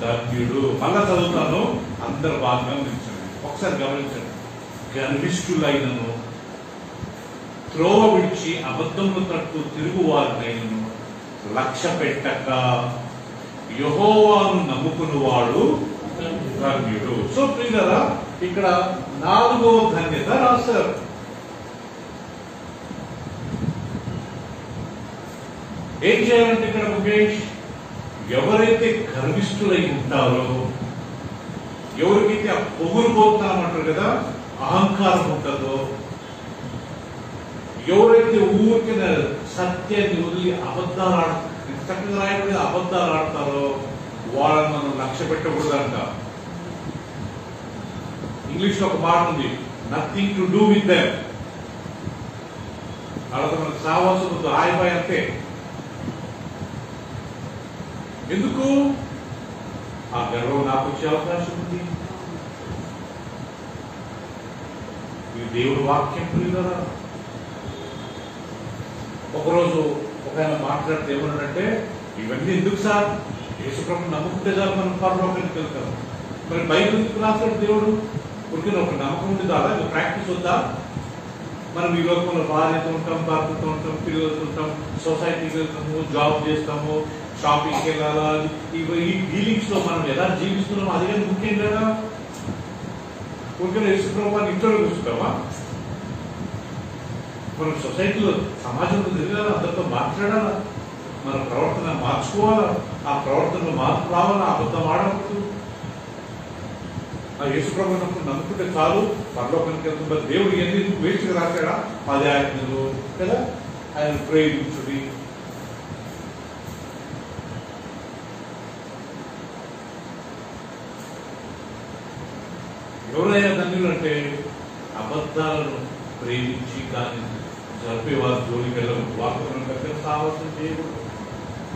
ధన్యుడు. మళ్ళా చదువుతాను, అందరు బాగా గమనించండి, ఒకసారి గమనించండి. గర్విష్ఠులైనను త్రోవ విడిచి అబద్ధములు తట్టు తిరుగు వారినైనను లక్ష్య పెట్టక యెహోవాను నమ్ముకుని వాడు ధన్యుడు. సో ప్రియులారా, ఇక్కడ 4వ ధన్యత రాశారు. ఏం చేయాలంటే ఇక్కడ ముఖేష్, ఎవరైతే గర్విష్ఠులై ఉంటారో, ఎవరికైతే ఆ పొగురుపోతామంటారు కదా, అహంకారం ఉంటుందో, ఎవరైతే ఊరికి సత్యాన్ని వదిలి అబద్ధాలు చక్కగా రాయబడి అబద్ధాలు ఆడతారో వాళ్ళని మనం లక్ష్య పెట్టకూడదంట. ఇంగ్లీష్ లో ఒక మాట ఉంది, nothing to do with them. వాళ్ళతో మనకు సావాసం వద్దు, హాయ్ బాయ్ అంతే. ఎందుకు? ఆ గర్వం నాకు వచ్చే అవకాశం ఉంది. ఇది దేవుడు వాక్యం ప్రియులారా. ఒకరోజు ఒక ఆయన మాట్లాడితే ఏమన్నాడంటే, ఇవన్నీ ఎందుకు సార్, యేసుప్రభుని నమ్ముకుంటే చాలు మనం పరలోకానికి వెళ్తాం. మరి బైబిల్ ఎందుకు రాస్తాడు దేవుడు? ఉరికి ఒక నమ్మకం ఉంది కదా, ఇది ప్రాక్టీస్ వద్దా? మనం ఈ లోకంలో భార్యతో ఉంటాం, భర్తతో ఉంటాం, పిల్లలతో ఉంటాం, సొసైటీకి వెళ్తాము, జాబ్ చేస్తాము, షాపింగ్కి వెళ్ళాలా, ఈ డీలింగ్స్ లో మనం ఎలా జీవిస్తున్నాం అది కానీ ముఖ్యం కదా. ఊరికే యేసుప్రభుని ఇంట్లో చూస్తామా? మనం సొసైటీలో సమాజంలో తిరగాల, అందరితో మాట్లాడాలా, మన ప్రవర్తన మార్చుకోవాలా, ఆ ప్రవర్తనలో మార్పు రావాలా, అబద్ధం ఆడకూడదు. ఆ యేసుప్రభు నమ్ముకుంటే చాలు పరలోకానికి వెళ్తున్న దేవుడు ఎందుకు వేస్ట్గా రాశాడా? 10 ఆజ్ఞలు కదా, ఆయన ప్రేమించుడి. ఎవరైనా ధన్యులు అంటే అబద్ధాలను ప్రేమించి దాన్ని జరిపేవారు జోలికి వెళ్ళరు. వాళ్ళతో మనం పెద్దగా సావాసం చేయకూడదు.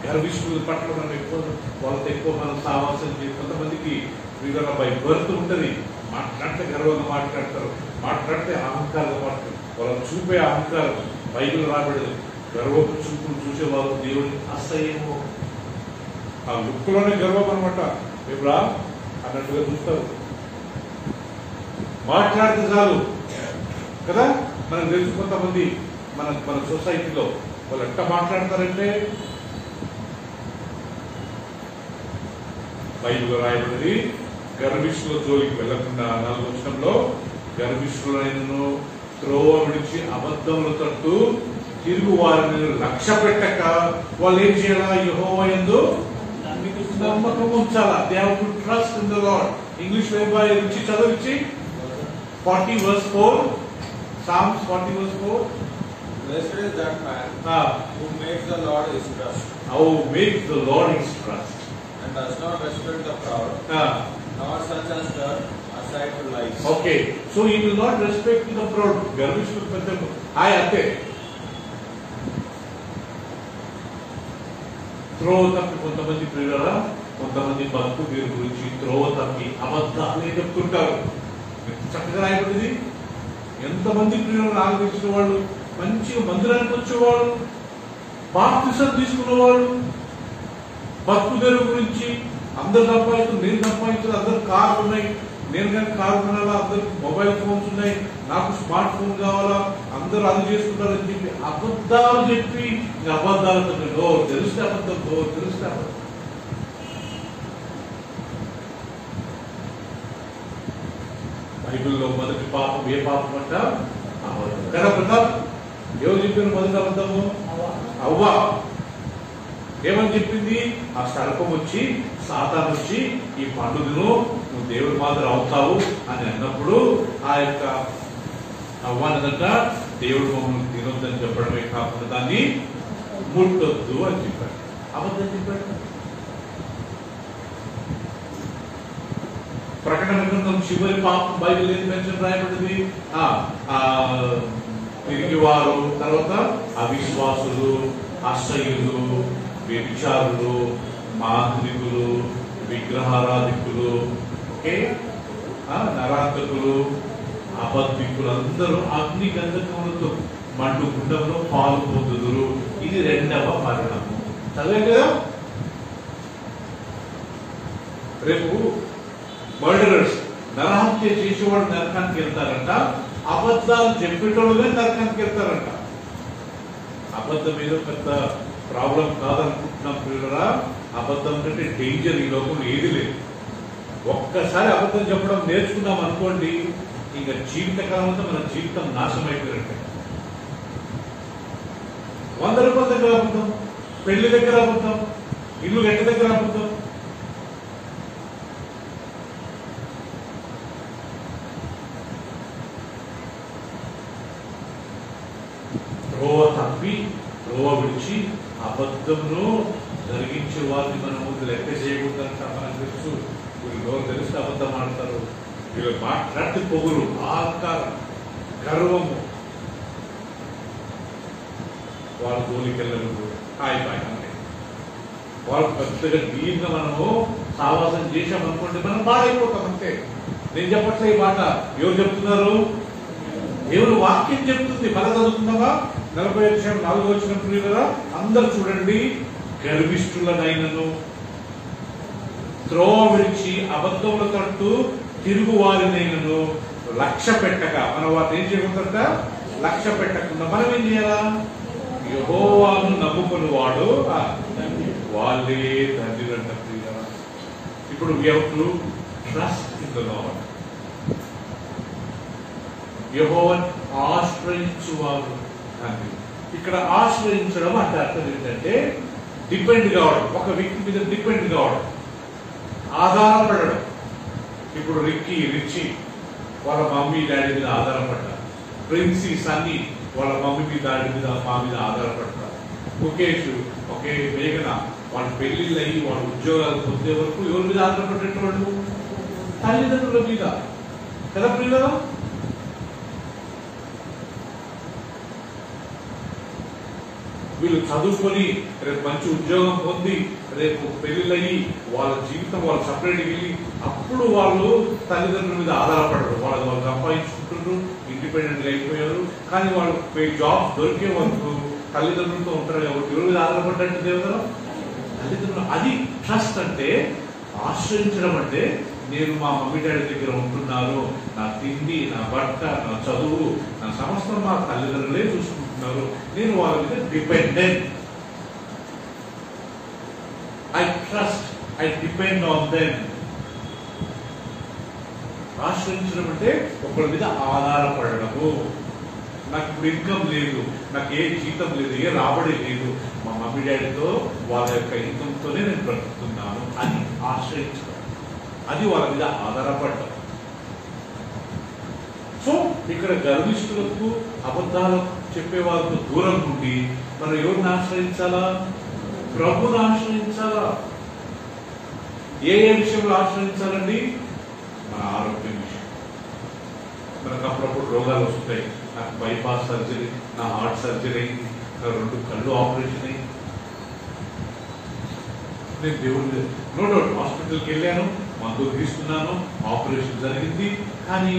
గర్విష్ఠుల పట్ల మనం ఎక్కువ వాళ్ళతో ఎక్కువ మనం సావాసం చేయదు. కొంతమందికి వీళ్ళ బై బర్త్ ఉంటుంది, మాట్లాడితే గర్వంగా మాట్లాడతారు, మాట్లాడితే అహంకారంగా మాట్లాడతారు. వాళ్ళు చూపే అహంకారం బైబిల్ రాబడదు. గర్వపు చూపులు చూసేవాళ్ళు దేవుడిని అసహ్యమో, ఆ లుక్లోనే గర్వం అనమాట. ఎప్పుడా అన్నట్టుగా చూస్తారు. మాట్లాడితే చాలు కదా. మనకు తెలుసు కొంతమంది మన సొసైటీలో వాళ్ళు ఎట్లా మాట్లాడతారంటే, బైబిల్లో రాయబడింది, గర్విష్ఠుల జోలికి వెళ్లకుండా 4వ వచనంలో, గర్విష్ఠులైనను త్రోవ విడిచి అబద్ధముల తట్టు తిరుగు వారిని లక్ష్య పెట్టక వాళ్ళు ఏం చేయాలా? యెహోవా యందు నమ్మకం ఉంచాలా. They have to trust in the lord. English Bible ఇచ్చి చదివించి 40:4 Psalms 40:4. Blessed is that man who makes the Lord his trust. Who makes the Lord his trust. And does not respect the proud, nor such as turn aside to lies. Okay, so he will not respect the proud. Garbishnu Patham. Hi, Ate. త్రోవ తప్పి కొంతమంది ప్రియులరా, కొంతమంది భక్తు వీరి గురించి త్రోవ తప్పి అబద్ధాలే చెప్తుంటారు. చక్కగా రాయబడింది. ఎంతమంది ప్రియులను ఆలోచించిన వాళ్ళు, మంచిగా మందిరానికి వచ్చేవాళ్ళు, బాప్తిసం తీసుకున్నవాళ్ళు, భక్తుల గురించి అందరు సంపాదించారు, నేను సంపాదించాను, అందరు కార్లు ఉన్నాయి, నేను కానీ కారు కొనాలా, అందరికి మొబైల్ ఫోన్స్ ఉన్నాయి, నాకు స్మార్ట్ ఫోన్ కావాలా, అందరూ అది చేసుకుంటారని చెప్పి అబద్ధాలు చెప్పి అబద్ధాలతో తెలిస్తే అబద్ధం, తెలిస్తే అబద్ధం. బైబిల్లో మొదటి పాపం ఏ పాపం అంట? అబద్ధం కదా ప్రతాప్? ఎవరు చెప్పారు మొదటి అబద్ధము? అవ్వ. ఏమని చెప్పింది? ఆ సర్పం వచ్చి, సాతాను వచ్చి, ఈ పండుగను నువ్వు దేవుడి మాదిరి అవుతావు అని అన్నప్పుడు ఆ యొక్క అవ్వానంట దేవుడు మమ్మల్ని తినొద్దని చెప్పడమే కాకుండా దాన్ని ముట్టొద్దు అని చెప్పాడు. అబద్ధం చెప్పాడు. ప్రకటన గ్రంథం చివరి పాపం బైబిల్ ఏది మెన్షన్ రాయబడింది? తిరిగి వారు, తర్వాత అవిశ్వాసులు, అసహ్యులు, వ్యభిచారులు, మాంత్రికులు, విగ్రహారాధికులు, ఓకే, నరాంతకులు, అబద్ధికులు అందరూ అగ్ని గంధకములతో మండు గుండంలో పాలు పొందుదురు. ఇది రెండవ మరణము. చదివే కదా? రేపు మర్డరర్స్, నరహత్య చేసేవాడు నరకానికి వెళ్తారంట, అబద్ధాలు చెప్పేటోళ్ళుగా నరకానికి వెళ్తారంట. అబద్ధం ఏదో పెద్ద ప్రాబ్లం కాదనుకుంటున్నాం పిల్లరా. అబద్ధం కంటే డేంజర్ ఈ లోకంలో ఏది లేదు. ఒక్కసారి అబద్ధం చెప్పడం నేర్చుకున్నాం అనుకోండి, ఇంకా జీవితకాలం అంతా మన జీవితం నాశనం అయిపోయినట్టే. 100 రూపాయల దగ్గర అబద్ధం, పెళ్లి దగ్గర అబద్ధం, ఇల్లు గంట దగ్గర అబద్ధం. త్రోవ తప్పి, త్రోవ విడిచి అబద్ధంలో జరిగించే వారిని మనం ముందు లెక్క చేయకూడదంట. మనకు తెలుసు, వీళ్ళు తెలిస్తే అబద్ధం ఆడతారు, వీళ్ళు మాట్లాడితే పొగురు, ఆకారం, గర్వము, వాళ్ళ జోలికెళ్ళరు, హాయి బాయ్ అంటే వాళ్ళు పెద్దగా డీప్గా మనము సావాసం చేశామనుకోండి మనం పాడైపోతాం అంతే. నేను చెప్పట్లే ఈ మాట, ఎవరు చెప్తున్నారు? దేవుడు వాక్యం చెప్తుంది. మన చదువుతున్నావా? 40:4 కదా, అందరు చూడండి. గర్విష్ఠులనైనను, త్రోవ విడిచి అబద్ధముల తట్టు తిరుగు వారినైనను లక్ష్య పెట్టక, మనం వాటిని ఏం చేయకుండా లక్ష్య పెట్టకుండా మనం ఏం చేయాలా? యెహోవాను నమ్ముకుని వాడు వాళ్ళే ధన్యులంట. ఇప్పుడు we have to trust in the Lord. యెహోవాను ఆశ్రయించువారు అని. ఇక్కడ ఆశ్రయించడం అంటే అర్థం ఏంటంటే డిపెండ్ కావడం, ఒక వ్యక్తి మీద డిపెండ్ కావడం, ఆధారపడడం. ఇప్పుడు రిచ్చి వాళ్ళ మమ్మీ డాడీ మీద ఆధారపడ్డారు, ప్రిన్సీ సన్నీ వాళ్ళ మమ్మీ మీద డాడీ మీద మా మీద ఆధారపడతారు, ముఖేష్ మేఘన వాళ్ళ పెళ్లిళ్ళు అయ్యి వాళ్ళ ఉద్యోగాలు పొందే వరకు ఎవరి మీద ఆధారపడేటవాళ్ళు? తల్లిదండ్రుల మీద కదా పిల్లలు. వీళ్ళు చదువుకొని రేపు మంచి ఉద్యోగం పొంది రేపు పెళ్లిళ్ళయ్యి వాళ్ళ జీవితం వాళ్ళు సపరేట్ వెళ్ళి అప్పుడు వాళ్ళు తల్లిదండ్రుల మీద ఆధారపడరు. వాళ్ళు సంపాదించుకుంటున్నారు, ఇండిపెండెంట్ గా అయిపోయారు. కానీ వాళ్ళు జాబ్ దొరికే వరకు తల్లిదండ్రులతో ఉంటారు కాబట్టి ఎవరి మీద ఆధారపడ్డట్టు దేవతలు తల్లిదండ్రులు. అది ట్రస్ట్ అంటే, ఆశ్రయించడం అంటే నేను మా మమ్మీ డాడీ దగ్గర ఉంటున్నాను, నా తిండి, నా బట్ట, నా చదువు, నా సమస్తం మా తల్లిదండ్రులే చూసుకుంటున్నారు, నేను వాళ్ళ మీద dependent. I trust, I depend on them. ఆశ్రయించడం అంటే ఒకరి మీద ఆధారపడము. నాకు ఇప్పుడు ఇన్కమ్ లేదు, నాకు ఏ జీతం లేదు, ఏ రాబడి లేదు, మా మమ్మీ డాడీతో వాళ్ళ యొక్క ఇన్కమ్తోనే నేను బ్రతుకుతున్నాను అని ఆశ్రయించడం, అది వాళ్ళ మీద ఆధారపడటం. సో ఇక్కడ గర్విష్ఠులకు, అబద్ధాలు చెప్పే వాళ్ళకు దూరం ఉండి మనం ఎవరిని ఆశ్రయించాలా? ప్రభుని ఆశ్రయించాలా. ఏ విషయంలో ఆశ్రయించాలండి? మన ఆరోగ్యం విషయం. మనకు అప్పుడప్పుడు రోగాలు వస్తాయి. నాకు బైపాస్ సర్జరీ, నా హార్ట్ సర్జరీ అయింది, నా 2 కళ్ళు ఆపరేషన్ అయింది. నేను దేవుడు నో డౌట్ హాస్పిటల్కి వెళ్ళాను, మందులు తీసుకున్నాను, ఆపరేషన్ జరిగింది. కానీ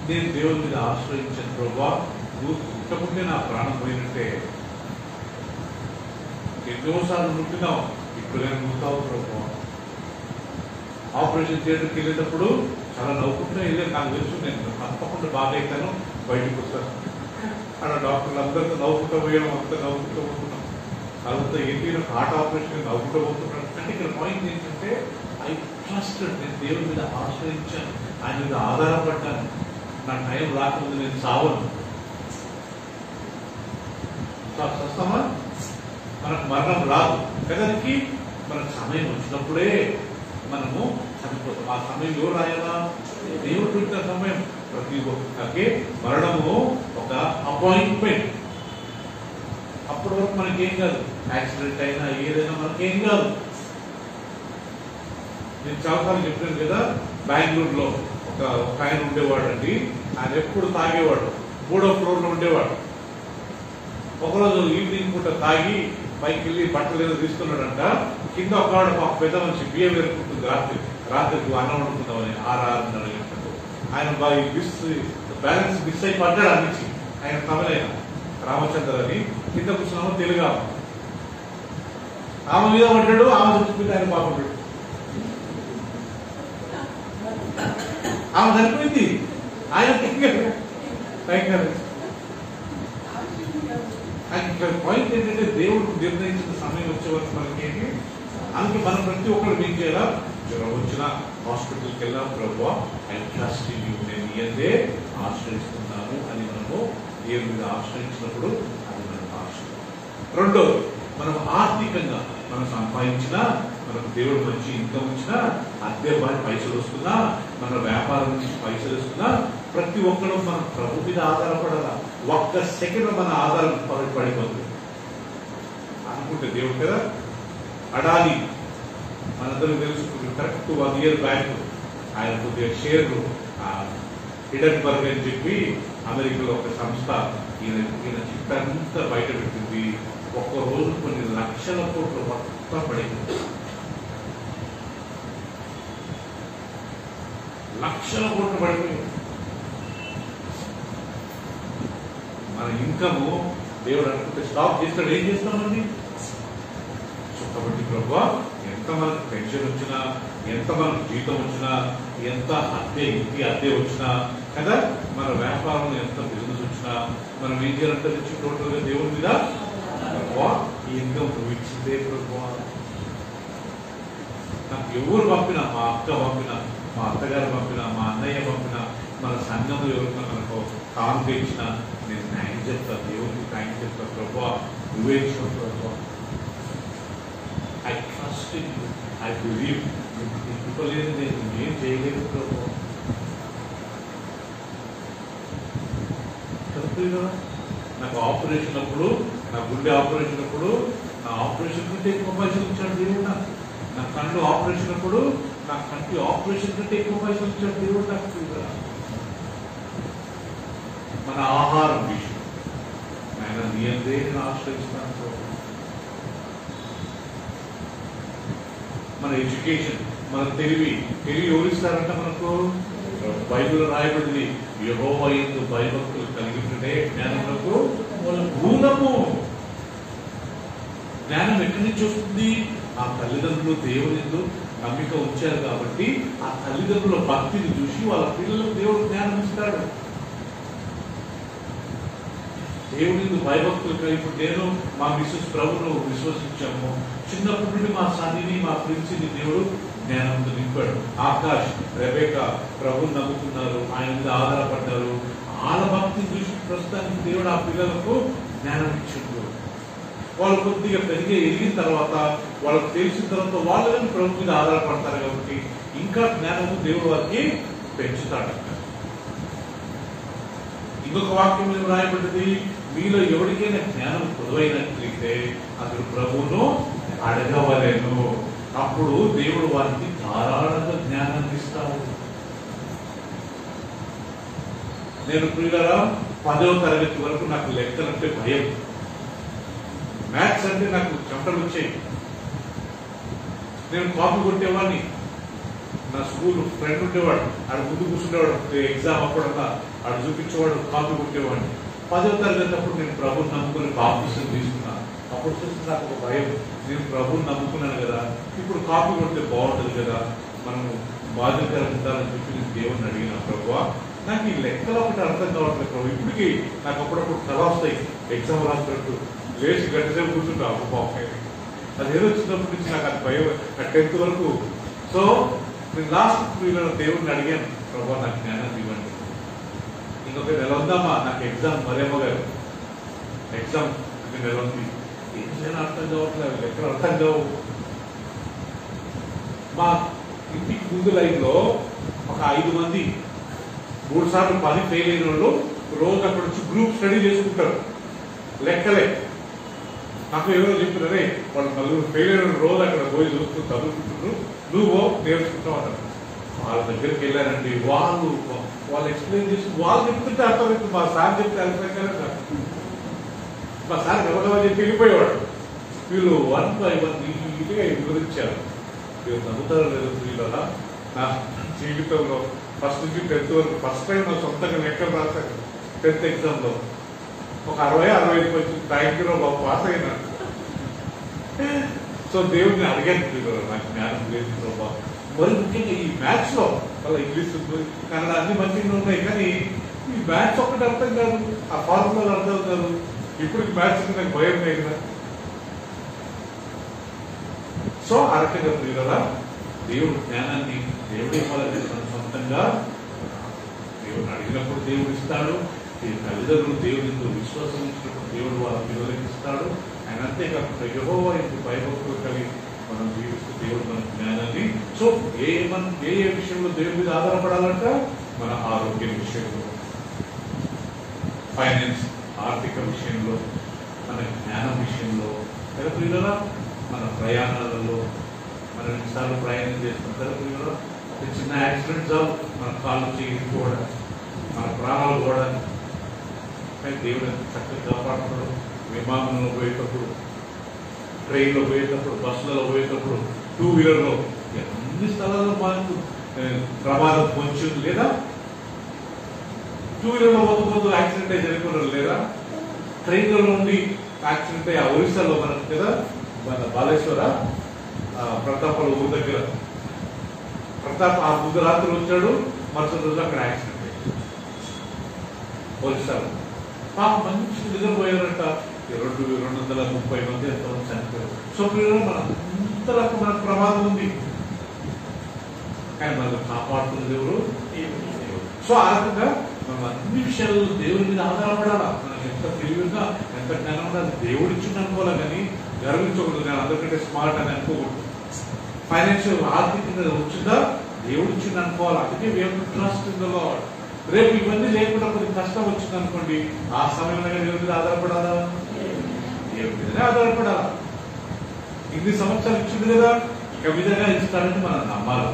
నేను దేవుడి మీద ఆశ్రయించిన ప్రభావ నువ్వు పుట్టకుంటే నా ప్రాణం పోయినట్టే. ఎన్నోసార్లు నువ్వుతున్నావు, ఇప్పుడు నేను నువ్వుతావు ప్రభావ. ఆపరేషన్ థియేటర్కి వెళ్ళేటప్పుడు చాలా నవ్వుకుంటూ వెళ్ళాను. నాకు తెలుసు నేను తప్పకుండా బాగా అవుతాను, బయటకు వస్తాను. అక్కడ డాక్టర్లు అందరితో నవ్వుకుంటూ పోయాను, అంతా నవ్వుకుంటూ పోతున్నాం. అంతా ఏంటి హార్ట్ ఆపరేషన్ నవ్వుకుంటూ పోతున్నాను. అంటే ఇక్కడ పాయింట్ ఏంటంటే ఐ ట్రస్టెడ్, నేను దేవుడి మీద ఆశ్రయించాను, ఆయన మీద ఆధారపడ్డాను. నా టైం రాకముందు నేను సావను. వస్తామా? మనకు మరణం రాదు కదానికి, మనకు సమయం వచ్చినప్పుడే మనము చనిపోతాం. ఆ సమయం ఎవరు రాయాలా? దేవుడు పెట్టిన సమయం. ప్రతి ఒక్కరికి మరణము ఒక అపాయింట్మెంట్. అప్పటి వరకు మనకేం కాదు, యాక్సిడెంట్ అయినా ఏదైనా మనకేం కాదు. నేను చాలాసార్లు చెప్పాను కదా, బెంగళూరులో ఒక ఆయన ఉండేవాడు అండి. ఆయన ఎప్పుడు తాగేవాడు, 3వ ఫ్లోర్లో ఉండేవాడు. ఒకరోజు ఈవినింగ్ పూట తాగి పైకి వెళ్ళి బట్టలు ఏదో తీసుకున్నాడంట. కింద ఒక పెద్ద మనిషి బియ్యం వేరుకుంటుంది, రాత్రికి అన్నం వండుకుందామని 6:30 గంటలకు. ఆయన బ్యాలెన్స్ మిస్ అయి పడ్డాడు అన్నించి. ఆయన తమిళైన రామచంద్ర అని, కింద కూర్చున్నామో తెలుగు ఆమె మీద పడ్డాడు. ఆమె చచ్చిపోతే ఆయన పాపడ్డాడు. ఆమె చనిపోయింది, ఆయన పాయింట్ ఏంటంటే దేవుడు నిర్ణయించిన సమయం వచ్చే వరకు మనకేంటి. అందుకే మనం ప్రతి ఒక్కరు ఏం చేయాలా? జ్వరం వచ్చినా, హాస్పిటల్కి వెళ్ళా, ప్రభువా ఐ ట్రస్ట్ ఇన్ యు, నేను ఇదే ఆశ్రయిస్తున్నాను అని మనము దేవుడి మీద ఆశ్రయించినప్పుడు అది మనకు ఆశ్రయం. రెండోది, మనం ఆర్థికంగా మనం సంపాదించినా, మనకు దేవుడు మంచి ఇన్కమ్ ఇచ్చినా, అద్దె పైసలు వస్తున్నా, మన వ్యాపారం నుంచి పైసలు వస్తున్నా, ప్రతి ఒక్కరు మనం ప్రభు మీద ఆధారపడాలా. ఒక్క సెకండ్ మన ఆధారం పడిపోతుంది అనుకుంటే దేవుడు కదా. అడాలి మనందరూ తెలుసుకుంటే కరెక్ట్ 1 year బ్యాక్ ఆయన కొద్దిగా షేర్లు హిడెన్బర్గ్ అని చెప్పి అమెరికాలో ఒక సంస్థ ఈయన చిత్తంతా బయట పెట్టింది. ఒక్క రోజు కొన్ని లక్షల కోట్లు మొత్తం పడింది. లక్షల కోట్లు పడిపోయింది. మన ఇన్కమ్ దేవుడు అనుకుంటే స్టాప్ చేస్తాడు, ఏం చేస్తామండి? కాబట్టి ప్రభువా ఎంత మనకు పెన్షన్ వచ్చినా, ఎంత మనకు జీతం వచ్చినా, ఎంత ఇంటి అద్దె వచ్చినా కదా, మన వ్యాపారంలో ఎంత బిజినెస్ వచ్చినా మనం ఏం చేయాలంటే టోటల్ గా దేవుడి మీద ప్రభువా ఈ ఇన్కమ్ నువ్వు ఇచ్చిందే ప్రభువా. నాకు ఎవరు పంపినా, మా అక్క పంపినా, మా అత్తగారు పంపినా, మా అన్నయ్య పంపినా, మన సంఘంలో ఎవరికైనా మనకు కానుక ఇచ్చినా నేను థ్యాంక్స్ చెప్తా, దేవుడికి థ్యాంక్స్ చెప్తా. ప్రభువా నువ్వే ఇచ్చావు ప్రభువా, I trust in you, I believe. ఇవ్వలేదు, నేను ఏం చేయలేదు ప్రభువా. నాకు ఆపరేషన్ అప్పుడు, నా గుండె ఆపరేషన్ అప్పుడు, నా ఆపరేషన్ కంటే ఎక్కువ పైసలు ఇచ్చాడు దేవుడు నాకు. నా కళ్ళు ఆపరేషన్ అప్పుడు, నా కంటి ఆపరేషన్ కంటే ఎక్కువ పైసలు ఇచ్చాడు దేవుడు నాకు. మన ఆహారం విషయం ఆయన నియంత్రే నేను ఆశ్రయిస్తాను. మన ఎడ్యుకేషన్, మన తెలివి ఎవరిస్తారంట మనకు? బైబిల్ రాయబడింది, యెహోవా యందు భయభక్తులు కలిగి ఉంటే జ్ఞానములకు మూలము. జ్ఞానం ఎక్కడి నుంచి వస్తుంది? ఆ తల్లిదండ్రులు దేవుని యందు నమ్మిక ఉంచారు కాబట్టి ఆ తల్లిదండ్రుల భక్తిని చూసి వాళ్ళ పిల్లలకు దేవుడు జ్ఞానం ఇస్తాడు. దేవుని భయభక్తులు కలిగి నేను మా మిస్సెస్ ప్రభును విశ్వసించాము. చిన్నప్పటి నుండి మా సన్నిని, మా ప్రిన్సిని దేవుడు జ్ఞానంతో నింపాడు. ఆకాష్, రెబేకా ప్రభుని నమ్ముకున్నారు, ఆయన మీద ఆధారపడ్డారు. వాళ్ళ భక్తిని చూసి ప్రస్తుతానికి దేవుడు ఆ పిల్లలకు జ్ఞానం ఇచ్చిండు. వాళ్ళు కొద్దిగా ఎదిగిన తర్వాత వాళ్ళకు తెలిసిన తర్వాత వాళ్ళు కానీ ప్రభు మీద ఆధారపడతారు కాబట్టి ఇంకా జ్ఞానము దేవుడు వారికి పెంచుతాడు. ఇంకొక వాక్యం మీద రాయబడ్డది, మీలో ఎవరికైనా జ్ఞానం పొదువైనట్లయితే అతడు ప్రభువును అడగవలేను, అప్పుడు దేవుడు వారికి ధారాళంగా జ్ఞానాన్ని ఇస్తాడు. నేను ప్రియులారా 10వ తరగతి వరకు నాకు లెక్కలంటే భయం, మ్యాథ్స్ అంటే నాకు చెమటలు వచ్చాయి. నేను కాపీ కొట్టేవాడిని. నా స్కూల్ ఫ్రెండ్ ఉండేవాడు, ఆడు ముందు కూర్చుండేవాడు, ఎగ్జామ్ అప్పుడన్నా ఆడు చూపించేవాడు, కాపీ కొట్టేవాడిని. 10వ తరగతి అప్పుడు నేను ప్రభుని నమ్ముకుని బాప్టిజం తీసుకున్నాను. అప్పుడు చూస్తే నాకు ఒక భయం, నేను ప్రభుని నమ్ముకున్నాను కదా, ఇప్పుడు కాపీ కొడితే బాగుంటుంది కదా, మనము బాధ్యతగా ఉండాలని చెప్పి నేను దేవుని అడిగిన, ప్రభువా నాకు ఈ లెక్కలు ఒకటి అర్థం కావట్లేదు ప్రభు. ఇప్పటికీ నాకు అప్పుడప్పుడు కళ వస్తాయి, ఎగ్జామ్ రాసినట్టు లేచి గంటసేపు కూర్చుంటా ఒక బాగుంటాయి. అది ఏదో వచ్చినప్పటి నుంచి నాకు అది భయం, 10th వరకు. సో నేను లాస్ట్ దేవుడిని అడిగాను, ప్రభు నాకు జ్ఞానాన్ని ఇవ్వండి. ఇంకొక నెల ఉందామా నాకు ఎగ్జామ్, మరేమో గారు ఎగ్జామ్ నెల ఉంది, ఏం చేయాలో అర్థం కావట్లేదు, లెక్కలు అర్థం కావు. మా ఇంటికి ముందు లైన్లో ఒక 5 మంది 3 సార్లు 10 ఫెయిల్ అయిన వాళ్ళు రోజు అక్కడ వచ్చి గ్రూప్ స్టడీ చేసుకుంటారు లెక్కలే. నాకు ఎవరో చెప్తున్నారే వాళ్ళు 4 ఫెయిల్ అయిన రోజు అక్కడ పోయి చూస్తూ చదువుకుంటున్నారు, నువ్వు నేర్చుకుంటావు అన్నారు. వాళ్ళ దగ్గరికి వెళ్ళానండి, వాళ్ళు ఎక్స్ప్లెయిన్ చేసి వాళ్ళు చెప్తుంటే అర్థమైంది, మా సార్ చెప్తే అర్థం. మా సార్ గబగబా చెప్పి వెళ్ళిపోయేవాడు. వీళ్ళు 1 by 1 నీట్గా వివరించారు. వీళ్ళు నమ్ముతారో లేదో వీళ్ళ నా జీవితంలో ఫస్ట్ నుంచి 10th వరకు ఫస్ట్ టైం నా సొంతంగా లెక్కలు రాశాను 10th ఎగ్జామ్లో. ఒక 60-65 వచ్చింది, థ్యాంక్యూలో పాస్ అయినా. సో దేవుడిని అడిగాను, నాకు జ్ఞానం లేదు ప్రభా. మరి ముఖ్యంగా ఈ మ్యాథ్స్ లో వాళ్ళ ఇంగ్లీష్ కన్నడ అన్ని మంచిగా ఉన్నాయి, కానీ ఈ మ్యాథ్స్ ఒక్కటి అర్థం కాదు, ఆ ఫార్ములాలు అర్థం కాదు. ఇప్పుడు మ్యాథ్స్ నాకు భయం లేదు కదా. సో ఆ రకంగా ప్రియులరా దేవుడు జ్ఞానాన్ని దేవుడే ఇవ్వాలని సొంతంగా దేవుడిని అడిగినప్పుడు దేవుడు ఇస్తాడు. తల్లిదండ్రులు దేవుడితో విశ్వాసం ఇచ్చినప్పుడు దేవుడు వాళ్ళ పిల్లలకి ఇస్తాడు. ఆయన అంతేకాకుండా యెహోవా యందు భయభక్తులు కలిగి మనం జీవిస్తూ దేవుడు మన జ్ఞానాన్ని. సో ఏ విషయంలో దేవుడి మీద ఆధారపడాలంట, మన ఆరోగ్య విషయంలో, ఫైనాన్స్ ఆర్థిక విషయంలో, మన జ్ఞానం విషయంలో, పిల్లల మన ప్రయాణాలలో, మనం ఎన్నిసార్లు ప్రయాణం చేస్తుంటారు పిల్లల, చిన్న యాక్సిడెంట్ చాలు మన కాళ్ళు చేయించుకోవడం, మన ప్రాణాలు కూడా. కానీ దేవుడు చక్కగా కాపాడుతాడు. విమానంలో పోయేటప్పుడు, ట్రైన్లో పోయేటప్పుడు, బస్సులలో పోయేటప్పుడు, 2 వీలర్లో అన్ని స్థలాల్లో మనకు ప్రమాదం పొంచి లేదా 2 వీలర్లో పోతూ యాక్సిడెంట్ అయి చనిపోవడం లేదా, ట్రైన్లో నుండి యాక్సిడెంట్ అయ్యి ఒరిస్సాలో మనకు కదా, మన బాలేశ్వర ప్రతాపాల ఊరు దగ్గర ప్రతాప్ ఆ ముందు రాత్రి వచ్చాడు, మరుసటి రోజు అక్కడ యాక్సిడెంట్ అయ్యాడు ఒరిస్సాలో. మంచి నిద్రపోయారంట, 230 మంది ఎంతమంది చనిపోయారు. సో మన అంతరకు మనకు ప్రమాదం ఉంది, కానీ మనకు కాపాడుతున్నది ఎవరు? సో ఆ రకంగా మనం అన్ని విషయాల్లో దేవుడి మీద ఆధారపడాలా. మనకి ఎంత తెలివిగా ఎంత జ్ఞానం ఉండాలి, దేవుడు ఇచ్చింది అనుకోవాలి, కానీ గర్వించకూడదు, నేను అందరికంటే స్మార్ట్ అని అనుకోకూడదు. ఫైనాన్షియల్ ఆర్థికంగా వచ్చిందా దేవుడు ఇచ్చింది అనుకోవాలి. అందుకే we have to trust in the Lord. రేపు ఇవన్నీ లేకుండా కొద్ది కష్టం వచ్చింది అనుకోండి, ఆ సమయంలో దేవుడి మీద ఆధారపడాలా? దేవుడి మీదనే ఆధారపడాలా. ఇన్ని సంవత్సరాలు ఇచ్చింది కదా, ఇక విధంగా ఇస్తాడని మనం నమ్మాలి.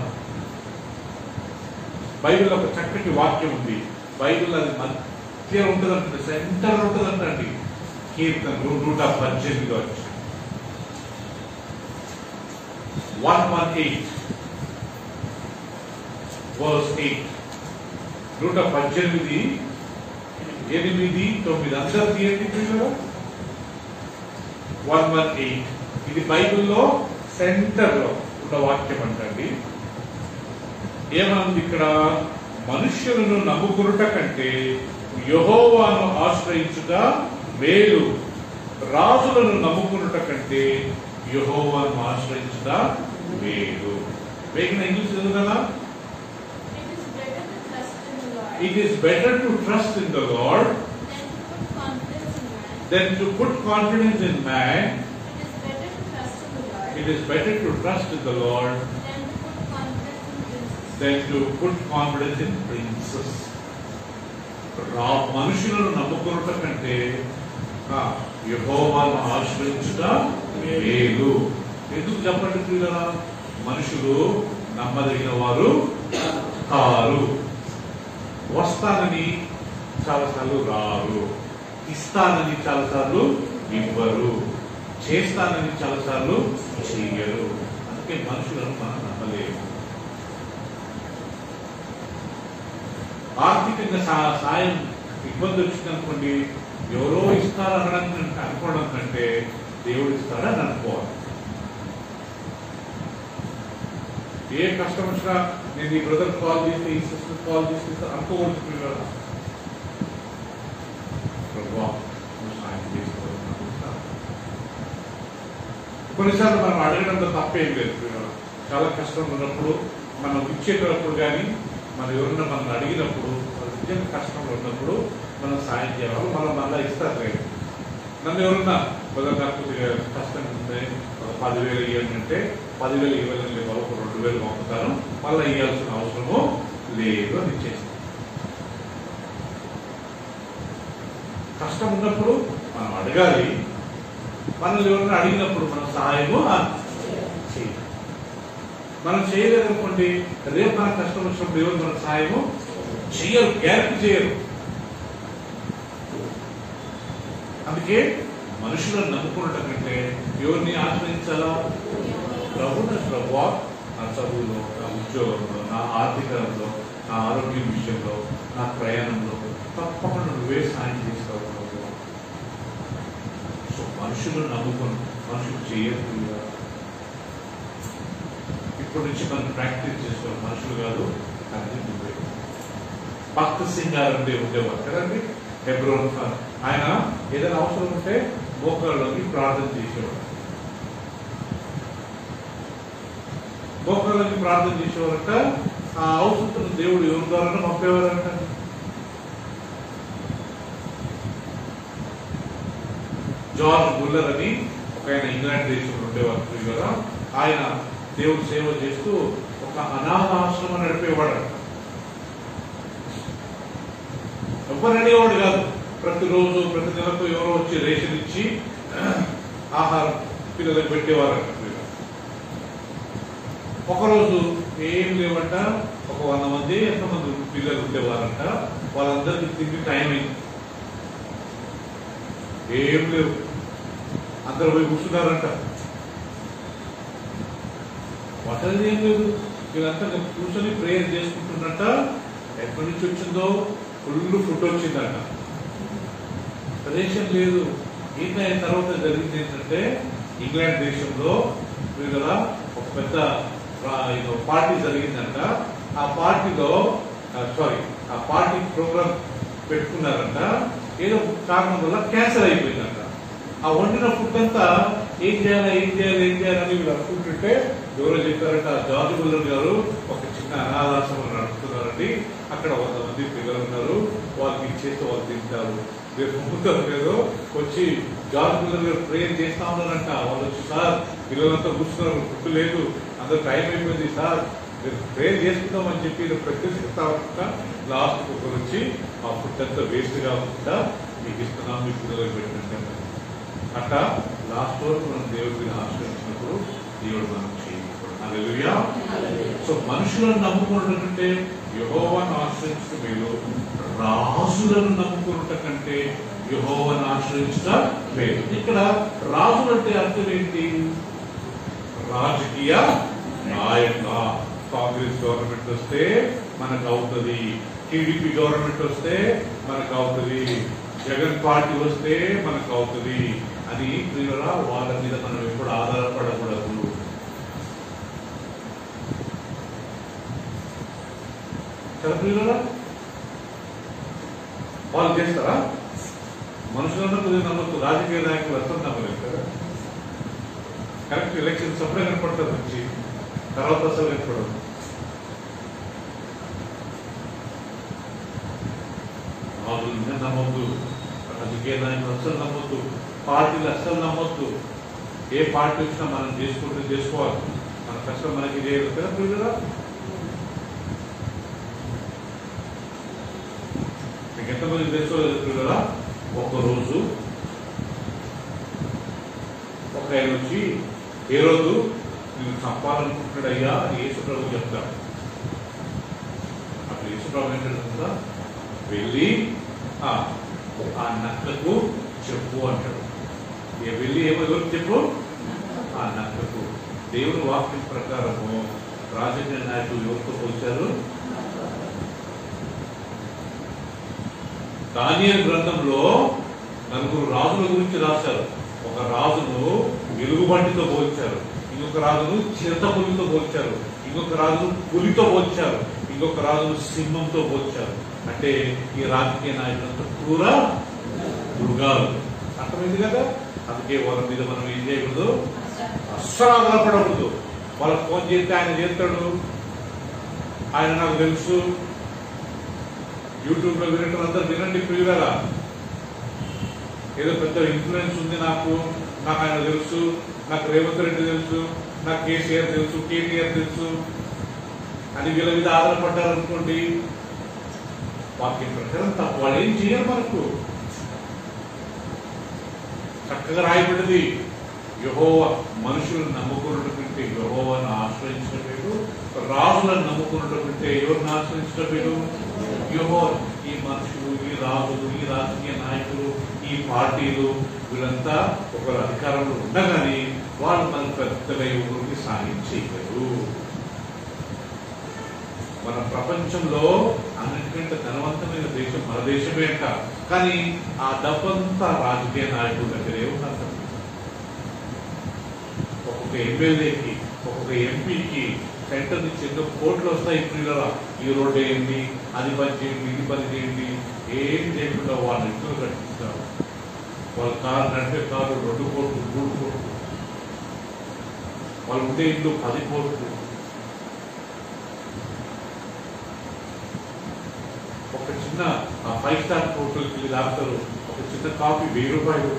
బైబిల్లో ఒక చక్కటి వాక్యం ఉంది, బైబిల్ అది మధ్య ఉంటుందంటే, సెంటర్ ఉంటుందంటండి. కీర్తన 118 వచ్చి 118 verse 8, 118, 8, 9 అందరూ తీయండి పిల్లలు. 118 ఇది బైబిల్లో సెంటర్ లో ఉన్న వాక్యం అంటండి. ఏమనుంది ఇక్కడ? మనుష్యులను నమ్ముకునుట కంటే యెహోవాను ఆశ్రయించుట మేలు, రాజులను నమ్ముకునుట కంటే యెహోవాను ఆశ్రయించుట మేలు. వేగిన English చదువుదా? It is better to trust in the Lord than to put confidence in man. than to put confidence in man. It is better to trust in the Lord It is better to trust in the Lord than to put confidence in princes. than to put confidence in princes. మనుషులను నమ్ముకున్నట కంటే యెహోవాను ఆశ్రయించుట మేలు. ఎందుకు చెప్పండి ప్రియులారా? మనుషులు నమ్మదగిన వారు కారు. వస్తానని చాలాసార్లు రారు, ఇస్తానని చాలాసార్లు ఇవ్వరు, చేస్తానని చాలాసార్లు చెయ్యరు. అందుకే మనుషులను మనం నమ్మలేము. ఆర్థికంగా సాయం ఇబ్బంది వచ్చిందనుకోండి, ఎవరో ఇస్తారనడానికి అనుకోవడం కంటే దేవుడు ఇస్తాడని అనుకోవాలి. ఏ కష్టం వచ్చినా నేను ఈ బ్రదర్ కాల్ చేస్తే, ఈ సిస్టర్ కాల్ చేస్తే అనుకోవచ్చు కదా. కొన్నిసార్లు మనం అడగడంలో తప్పేం లేదు. చాలా కష్టం ఉన్నప్పుడు మనం ఇచ్చేటప్పుడు కానీ మనం ఎవరన్నా మనం అడిగినప్పుడు, నిజంగా కష్టంలో ఉన్నప్పుడు మనం సాయం చేయాలి. మనం మళ్ళీ ఇస్తారు లేదు. నన్ను ఎవరన్నా నాకు కష్టం ఉంది, ఒక 10,000 ఇవ్వండి అంటే 10,000 ఇవ్వాలని లేదు, ఒక 2,000 పంపుతాను, మళ్ళీ ఇవ్వాల్సిన అవసరము లేదు అని ఇచ్చేస్తాను. కష్టం ఉన్నప్పుడు మనం అడగాలి. మనల్ని ఎవరైనా అడిగినప్పుడు మనం సహాయము చేయాలి. మనం చేయలేదనుకోండి, రేపు మన కష్టం వచ్చినప్పుడు ఎవరు మన సహాయము చేయరు, గ్యారెంటీ చేయరు. అందుకే మనుషులను నమ్ముకున్నట కంటే ఎవరిని ఆశ్రయించాలా? ప్రభువా, నా చదువులో, నా ఉద్యోగంలో, నా ఆర్థికంలో, నా ఆరోగ్యం విషయంలో, నా ప్రయాణంలో తప్పకుండా నువ్వే సాయం చేస్తావు. సో మనుషులు నమ్ముకుని మనుషులు చేయకుండా ఇప్పటి నుంచి మనం ప్రాక్టీస్ చేసుకోవాలి. మనుషులు కాదు, కానీ నువ్వే. భక్త సింగ్ గారు అంటే ఉండేవారు కదండి, హెబ్రోన్. ఆయన ఏదైనా అవసరం ఉంటే మోకాళ్ళలోకి ప్రార్థన చేసేవాడు. మోకాళ్ళలోకి ప్రార్థన చేసేవారంట. ఆ అవసరం దేవుడు ఎవరి ద్వారా పంపేవారంట. జార్జ్ బుల్లర్ అని ఒక ఆయన ఇంగ్లాండ్ దేశంలో ఉండేవారు కదా. ఆయన దేవుడు సేవ చేస్తూ ఒక అనాథ ఆశ్రమం నడిపేవాడు. ఎవరు అడిగేవాడు కాదు. ప్రతిరోజు ప్రతి నెలకు ఎవరో వచ్చి రేషన్ ఇచ్చి ఆహారం పిల్లలకు పెట్టేవారంట. ఒకరోజు ఏం లేవంట, ఒక 100 మంది ఎంతమంది పిల్లలు ఉండేవారంట. వాళ్ళందరికీ తిండి టైం అయింది, ఏం లేవు, అందరూ పోయి కూర్చున్నారంట. వంటలు ఏం లేదు, వీళ్ళంతా కూర్చొని ప్రేయర్ చేసుకుంటున్నట్ట. ఎక్కడి నుంచి వచ్చిందో ఫుల్ ఫుడ్ వచ్చిందంట. రేషన్ లేదు. అయిన తర్వాత జరిగింది ఏంటంటే, ఇంగ్లాండ్ దేశంలో కదా ఒక పెద్ద పార్టీ జరిగిందంట. ఆ పార్టీలో ఆ పార్టీ ప్రోగ్రామ్ పెట్టుకున్నారంట. ఏదో కారణం వల్ల క్యాన్సర్ అయిపోయిందంట. ఆ వండిన ఫుడ్ అంతా ఏం చేయాలని వీళ్ళు అనుకుంటుంటే ఎవరో చెప్పారంట, జార్జ్ బుల్లర్ గారు ఒక చిన్న అనాథాశ్రమం నడుపుతున్నారండి, అక్కడ 100 మంది పిల్లలు ఉన్నారు, వాళ్ళకి ఇచ్చేస్తే వాళ్ళు తింటారు, రేపు నమ్ముతారు లేదో వచ్చి జార్జ్ బుల్లర్ గారు ప్రేయర్ చేస్తా ఉన్నారంట. వాళ్ళు వచ్చి, సార్ పిల్లలంతా కూర్చున్నారు, ఫుడ్ లేదు, అందరూ టైం అయిపోయింది సార్, మీరు ప్రేయర్ చేసుకుందామని చెప్పి ప్రత్యేకిస్తా ఉంటా. లాస్ట్ ఒకరు వచ్చి ఆ ఫుడ్ అంతా వేస్ట్ కాకుండా మీకు ఇస్తున్నాం, మీ పిల్లలకు పెట్టినట్టు. అట్లా లాస్ట్ వరకు మనం దేవుడిని ఆశ్రయించినప్పుడు దేవుడు మనం చేయకూడదు. హల్లెలూయా. సో మనుషులను నమ్ముకున్నట కంటే యెహోవాను ఆశ్రయించడం మేలు, రాజులను నమ్ముకున్నట కంటే యెహోవాను ఆశ్రయించడం మేలు. ఇక్కడ రాజులు అంటే అర్థం ఏంటి? రాజకీయ నాయక. కాంగ్రెస్ గవర్నమెంట్ వస్తే మనకు అవుతుంది, టీడీపీ గవర్నమెంట్ వస్తే మనకు అవుతుంది, జగన్ పార్టీ వస్తే మనకు అవుతుంది అని ప్రియులా వాళ్ళ మీద మనం ఎప్పుడు ఆధారపడకూడదు. కదా ప్రియులా, వాళ్ళు చేస్తారా? మనుషులన్నా కొద్దిగా నమ్మచ్చు, రాజకీయ నాయకులు అసలు నమ్మలేదు కదా. కరెక్ట్ ఎలక్షన్స్ అప్పుడే కనపడతారు వచ్చి, తర్వాత అసలు కనపడదు. రాజులు నమ్మొద్దు, రాజకీయ నాయకులు అస్సలు నమ్మొద్దు, పార్టీలు అస్సలు నమ్మొద్దు. ఏ పార్టీ వచ్చినా మనం చేసుకుంటూ చేసుకోవాలి, మన కష్టం మనకి చేయదు కదా పిల్లరా. మీకు ఎంతమంది తెలుసుకోలేదు పిల్లరా, ఒక్కరోజు ఒక ఆయన వచ్చి ఏ రోజు నేను చంపాలనుకుంటున్నాడు అయ్యా అని యేసుప్రభు చెప్తాడు. అప్పుడు యేసుప్రభు ఏంటంటే వెళ్ళి ఆ నక్కకు చెప్పు అంటాడు. వెళ్ళి ఎవరికి చెప్పు? ఆ నక్కకు. దేవుని వాక్యం ప్రకారము రాజకీయ నాయకులు ఎవరితో పోల్చారు? దానియేలు గ్రంథంలో 4 రాజుల గురించి రాశారు. ఒక రాజును వెలుగుబంటితో పోల్చారు, ఇంకొక రాజును చిరుతపులితో పోల్చారు, ఇంకొక రాజును పులితో పోల్చారు, ఇంకొక రాజును సింహంతో పోల్చారు. అంటే ఈ రాజకీయ నాయకులంతా క్రూర మృగాలు. అర్థమైంది కదా. అందుకే వాళ్ళ మీద మనం ఏం చేయకూడదు, అస్సలు ఆధారపడకూడదు. వాళ్ళకి ఫోన్ చేస్తే ఆయన చేస్తాడు, ఆయన నాకు తెలుసు. యూట్యూబ్ లో వినటం అందరూ వినండి ప్రియులరా. ఏదో పెద్ద ఇన్ఫ్లుయెన్స్ ఉంది నాకు ఆయన తెలుసు, నాకు రేవంత్ రెడ్డి తెలుసు, నాకు కేసీఆర్ తెలుసు, కేటీఆర్ తెలుసు అని వీళ్ళ మీద ఆధారపడ్డారనుకోండి, వాక్యం ప్రకారం తప్ప వాళ్ళు ఏం చేయాలి. మనకు చక్కగా రాయబడింది, యెహోవా మనుషులను నమ్ముకున్నట్టు కంటే యెహోవాను ఆశ్రయించడం లేదు, రాజులను నమ్ముకున్నట్టు కంటే ఎవరిని ఆశ్రయించడం లేదు? యెహోవా. ఈ మనుషులు, ఈ రాజులు, ఈ రాజకీయ నాయకులు, ఈ పార్టీలు వీళ్ళంతా ఒకరు అధికారంలో ఉండగానే వాళ్ళు మన పెద్దగా ఎవరికి సాయం చేయలేరు. మన ప్రపంచంలో అన్నిటికంటే ధనవంతమైన దేశం మన దేశమే అంట. కానీ ఆ డబ్బంతా రాజకీయ నాయకుల దగ్గరే ఉన్నారు. ఒక్కొక్క ఎమ్మెల్యేకి, ఒక్కొక్క ఎంపీకి సెంటర్ నుంచి ఎన్నో కోట్లు వస్తాయి. ఇప్పుడు ఈ రోడ్డు వేయండి, అది పని చేయండి, ఇది పని చేయండి, ఏం చేయకుండా వాళ్ళ ఇంట్లో కట్టిస్తారు. వాళ్ళ కారు నడిపే కారు 2 కోట్లు 3 కోట్లు, వాళ్ళు ఉండే ఇల్లు 10 కోట్లు. ఒక చిన్న 5 స్టార్ హోటల్కి తాగుతారు, ఒక చిన్న కాఫీ 1000 రూపాయలు.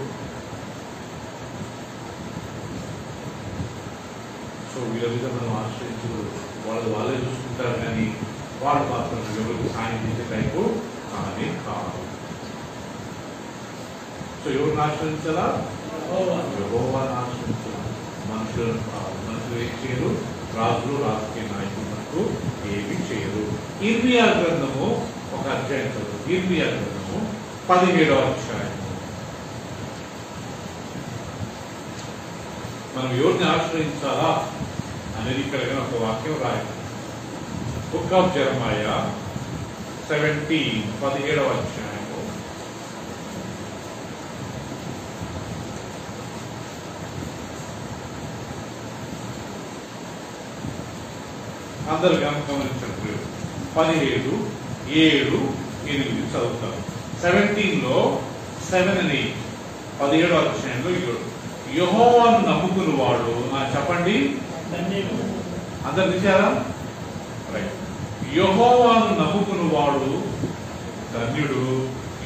సో వీళ్ళ మీద మనం ఆశ్రయించు, వాళ్ళే చూసుకుంటారు. కానీ వాళ్ళు మాత్రం ఎవరికి సాయం చేసే టైపు కానీ కాదు. సో ఎవరిని ఆశ్రయించాలా? యెహోవాను ఆశ్రయించాలి, మనుషులను కాదు. మనుషులు ఏం చేయరు, రాజులు రాజకీయ నాయకులు మనకు ఏమి చేయరు. ఇర్మియా గ్రంథము ఒక అధ్యాయం చదువు. ఇర్మియా గ్రంథము 17వ అధ్యాయం. మనం ఎవరిని ఆశ్రయించాలా అనేది ఇక్కడ ఒక వాక్యం రాయాలి. బుక్ ఆఫ్ జెరమాయా 17 17వ అధ్యాయము. అందరు గమనించండి. 17, 7, 8 చదువుతారు. 17లో 7 and 8, 17వ అధ్యాయంలో 7. యెహోవాను నమ్ముకుని వాడు చెప్పండి. అందరు తీశారా? రైట్. యెహోవాను నమ్ముకుని వాడు ధన్యుడు,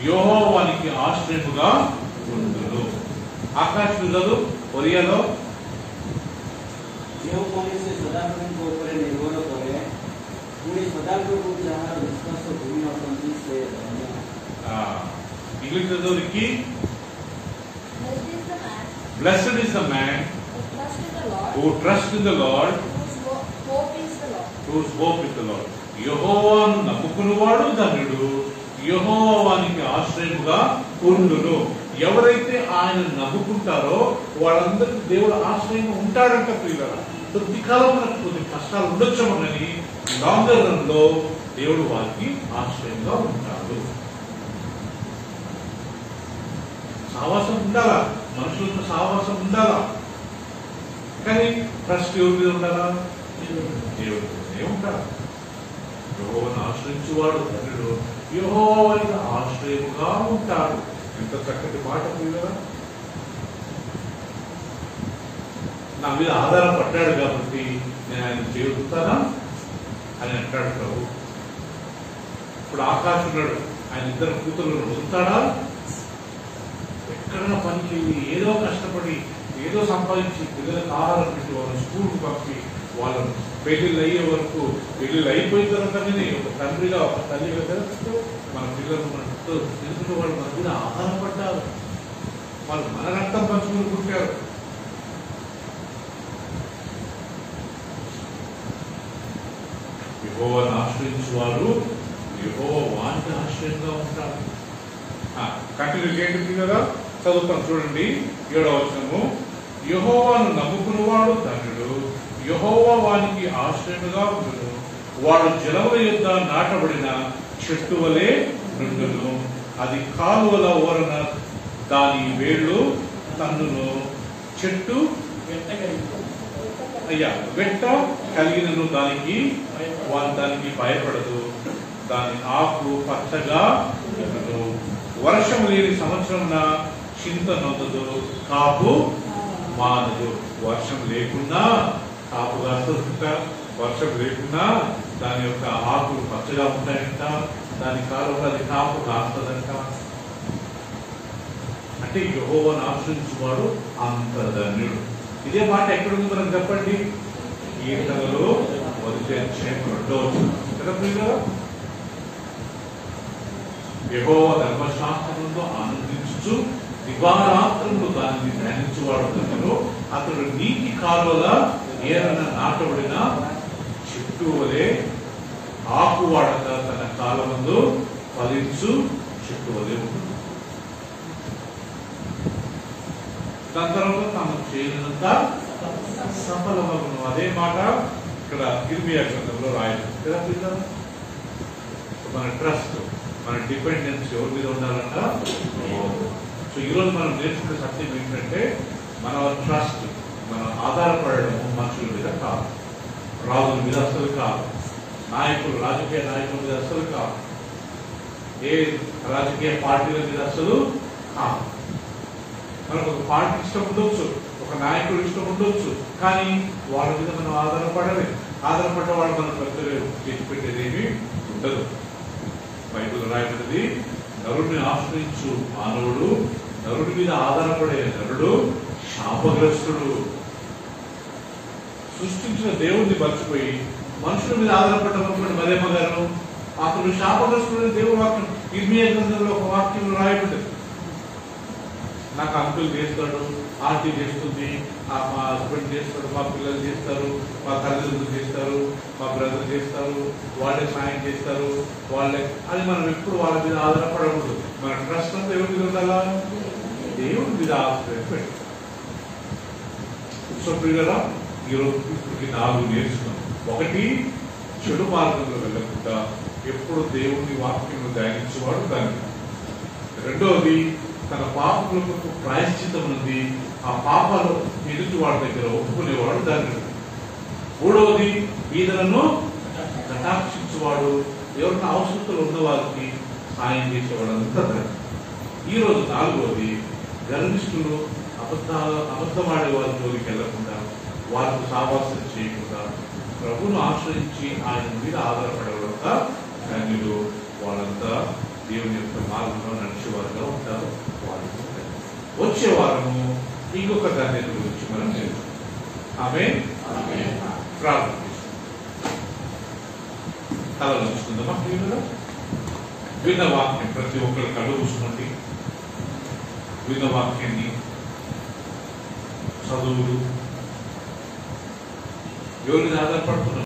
యెహోవానికి ఆశ్రయముగా ఉండును. ఆకాశం చదువు. ఒరియాలో ఇంగ్లీష్ చదువుకి Blessed is the man who trusts in the Lord, whose hope is the Lord. యెహోవాను నమ్ముకునివాడు ధన్యుడు, యెహోవానికి ఆశ్రయముగా ఉండును. ఎవరైతే ఆయన నమ్ముకుంటారో వాళ్ళందరికీ దేవుడు ఆశ్రయం ఉంటాడంట. ప్రియులారా, కొద్ది కాలం మనకు కొద్ది కష్టాలు ఉండొచ్చాము, కానీ లాంగర్ రన్ లో దేవుడు వారికి ఆశ్రయంగా ఉంటాడు. సావాసం ఉండాలా, మనుషులతో సావాసం ఉండాలా, కానీ ట్రస్ట్ ఎవరి మీద ఉండాలా? దేవుడి మీదనే ఉంటాడు. యెహోవాను ఆశ్రయించువాడు ధన్యుడు, యెహోవానికి ఆశ్రయముగా ఉంటాడు. ఎంత చక్కటి మాట కదా. నా మీద ఆధారపడ్డాడు కాబట్టి నేను ఆయన చేరుతానా అని అంటాడు ప్రభు. ఇప్పుడు ఆకాశం ఉన్నాడు, ఆయన ఇద్దరు కూతురు వదులుతాడా? ఎక్కడైనా పనికి వెళ్ళి ఏదో కష్టపడి ఏదో సంపాదించి పిల్లలకు ఆహారం పెట్టి వాళ్ళని స్కూల్కి పంపి వాళ్ళని పెళ్లిళ్ళు అయ్యే వరకు పెళ్లిళ్ళు అయిపోయిన తర్వాతనే ఒక తండ్రిగా ఒక తల్లిగా తెలుస్తూ మన పిల్లలు మనతో ఎందుకంటే వాళ్ళు మన మీద ఆధారపడ్డారు. వాళ్ళు మన రక్తం పంచుకుని పుట్టారు. యెహోవాను ఆశ్రయించు వారు యెహోవా వానికి ఆశ్రయంగా ఉంటారు. కంటిన్యూ చేయండి కదా, చదువుతాం చూడండి 7వ వచనము. యెహోవాను నమ్ముకున్నవాడు ధన్యుడు, యెహోవా వానికి ఆశ్రయముగా ఉండును. వాడు జలముల యొద్ద నాటబడిన చెట్టు వలె నుండును. అది కాలువల ఓరన దాని వేళ్ళు తన్నును. చెట్టు వెట్ట కలిగినను దానికి భయపడదు. దాని ఆకు పచ్చగా ఉండును. వర్షం లేని సంవత్సరంన చింత నొందదు, కాపు మానదు. వర్షం లేకుండా కాపు కాస్తుంట, వర్షం లేకుండా దాని యొక్క ఆకులు పచ్చగా ఉంటాయంట, దాని కాలంలో అది కాపు కాస్తుందంట. అంటే యెహోవాను ఆశ్రయించువాడు అంత ధన్యుడు. ఇదే మాట ఎక్కడుంది మనం చెప్పండి? కీర్తనలో 1వ అధ్యాయం 2వ వచనం కదా ప్రియులారా. యెహోవా ధర్మశాస్త్రములో ఆనందించు దివారాత్రములు దానిని ధ్యానించువాడు ధన్యుడు. అతడు నీటి కాలువల ఏరన నాటబడిన చెట్టు వలె ఆకువాడక తన కాలమందు ఫలించు చెట్టు వలె ఉంటుంది. దాని తర్వాత తాను చేయనంత సఫలమగును. అదే మాట ఇక్కడ ఇర్మియా గ్రంథంలో రాయడం కదా పిల్లలు. మన ట్రస్ట్, మన డిపెండెన్స్ ఎవరి మీద ఉండాలంట? సో ఈరోజు మనం నేర్చుకునే సత్యం ఏంటంటే మన ట్రస్ట్, మనం ఆధారపడడం మనుషుల మీద కాదు, రాజుల మీద అసలు కాదు, నాయకులు రాజకీయ నాయకుల మీద అసలు కాదు, ఏ రాజకీయ పార్టీల మీద అసలు కాదు. మనకు ఒక పార్టీ ఇష్టం ఉండొచ్చు, ఒక నాయకుడు ఇష్టం ఉండొచ్చు, కానీ వాళ్ళ మీద మనం ఆధారపడలేదు. ఆధారపడ్డ వాళ్ళు మనం పెద్దలు చేసి పెట్టేది ఏమి ఉండదు. బైబిల్ రాయబడింది, నరుడిని ఆశ్రయించు మానవుడు, నరుడి మీద ఆధారపడే నరుడు శాపగ్రస్తుడు. సృష్టించిన దేవుడిని మర్చిపోయి మనుషుల మీద ఆధారపడ్డ మరేమ గారు అతడు శాపగ్రస్తుడు. దేవుడు వాక్యం ఇర్మియా గ్రంథంలో ఒక వాక్యంలో రాయబడింది. నాకు అంకుల్ చేస్తాడు, ఆంటీ చేస్తుంది, మా హస్బెండ్ చేస్తాడు, మా పిల్లలు చేస్తారు, మా తల్లిదండ్రులు చేస్తారు, మా బ్రదర్ చేస్తారు, వాళ్ళే సాయం చేస్తారు, వాళ్ళే అది మనం ఎప్పుడు వాళ్ళ మీద ఆధారపడకూడదు. మన ట్రస్ట్ అంతా ఎవరి మీద ఉండాలా? దేవుడి మీద ఆధారపడి. సో ప్రియులారా, ఈరోజు ఇప్పటికి 4 నేర్చుకున్నాం. 1, చెడు మార్గంలో వెళ్ళకుండా ఎప్పుడు దేవుని వాక్యం ధ్యానించేవాడు దాన్ని. 2వది, తన పాపములకు ప్రాయశ్చితం ఉంది, ఆ పాపాలు ఎదుటి వాడి దగ్గర ఒప్పుకునేవాడు దాన్ని. 3వది, బీదలను కటాక్షించేవాడు, ఎవరైనా అవసరతలు ఉన్న వారికి సాయం చేసేవాడు అంతా దాన్ని. ఈరోజు 4వది, గర్విష్ఠులు అబద్ధమాడే వారి జోలికి వెళ్లకుండా, వారికి సావాసం చేయకుండా ప్రభువును ఆశ్రయించి ఆయన మీద ఆధారపడేవారంతా ధన్యులు. వాళ్ళంతా దేవుని యొక్క మార్గంలో నడిచేవారుగా ఉంటారు. వాళ్ళు వచ్చే వారము ఇంకొక ధన్యత గురించి మనం నేర్చుకుంటాం. ఆమేన్. ప్రార్థన తలలు ఉంచుకుందామా? విన్న వాక్యం ప్రతి ఒక్కరు కళ్ళు చూసుకోండి. విన్న వాక్యాన్ని చదువులు ఎవరి మీద ఆధారపడుతున్నారు?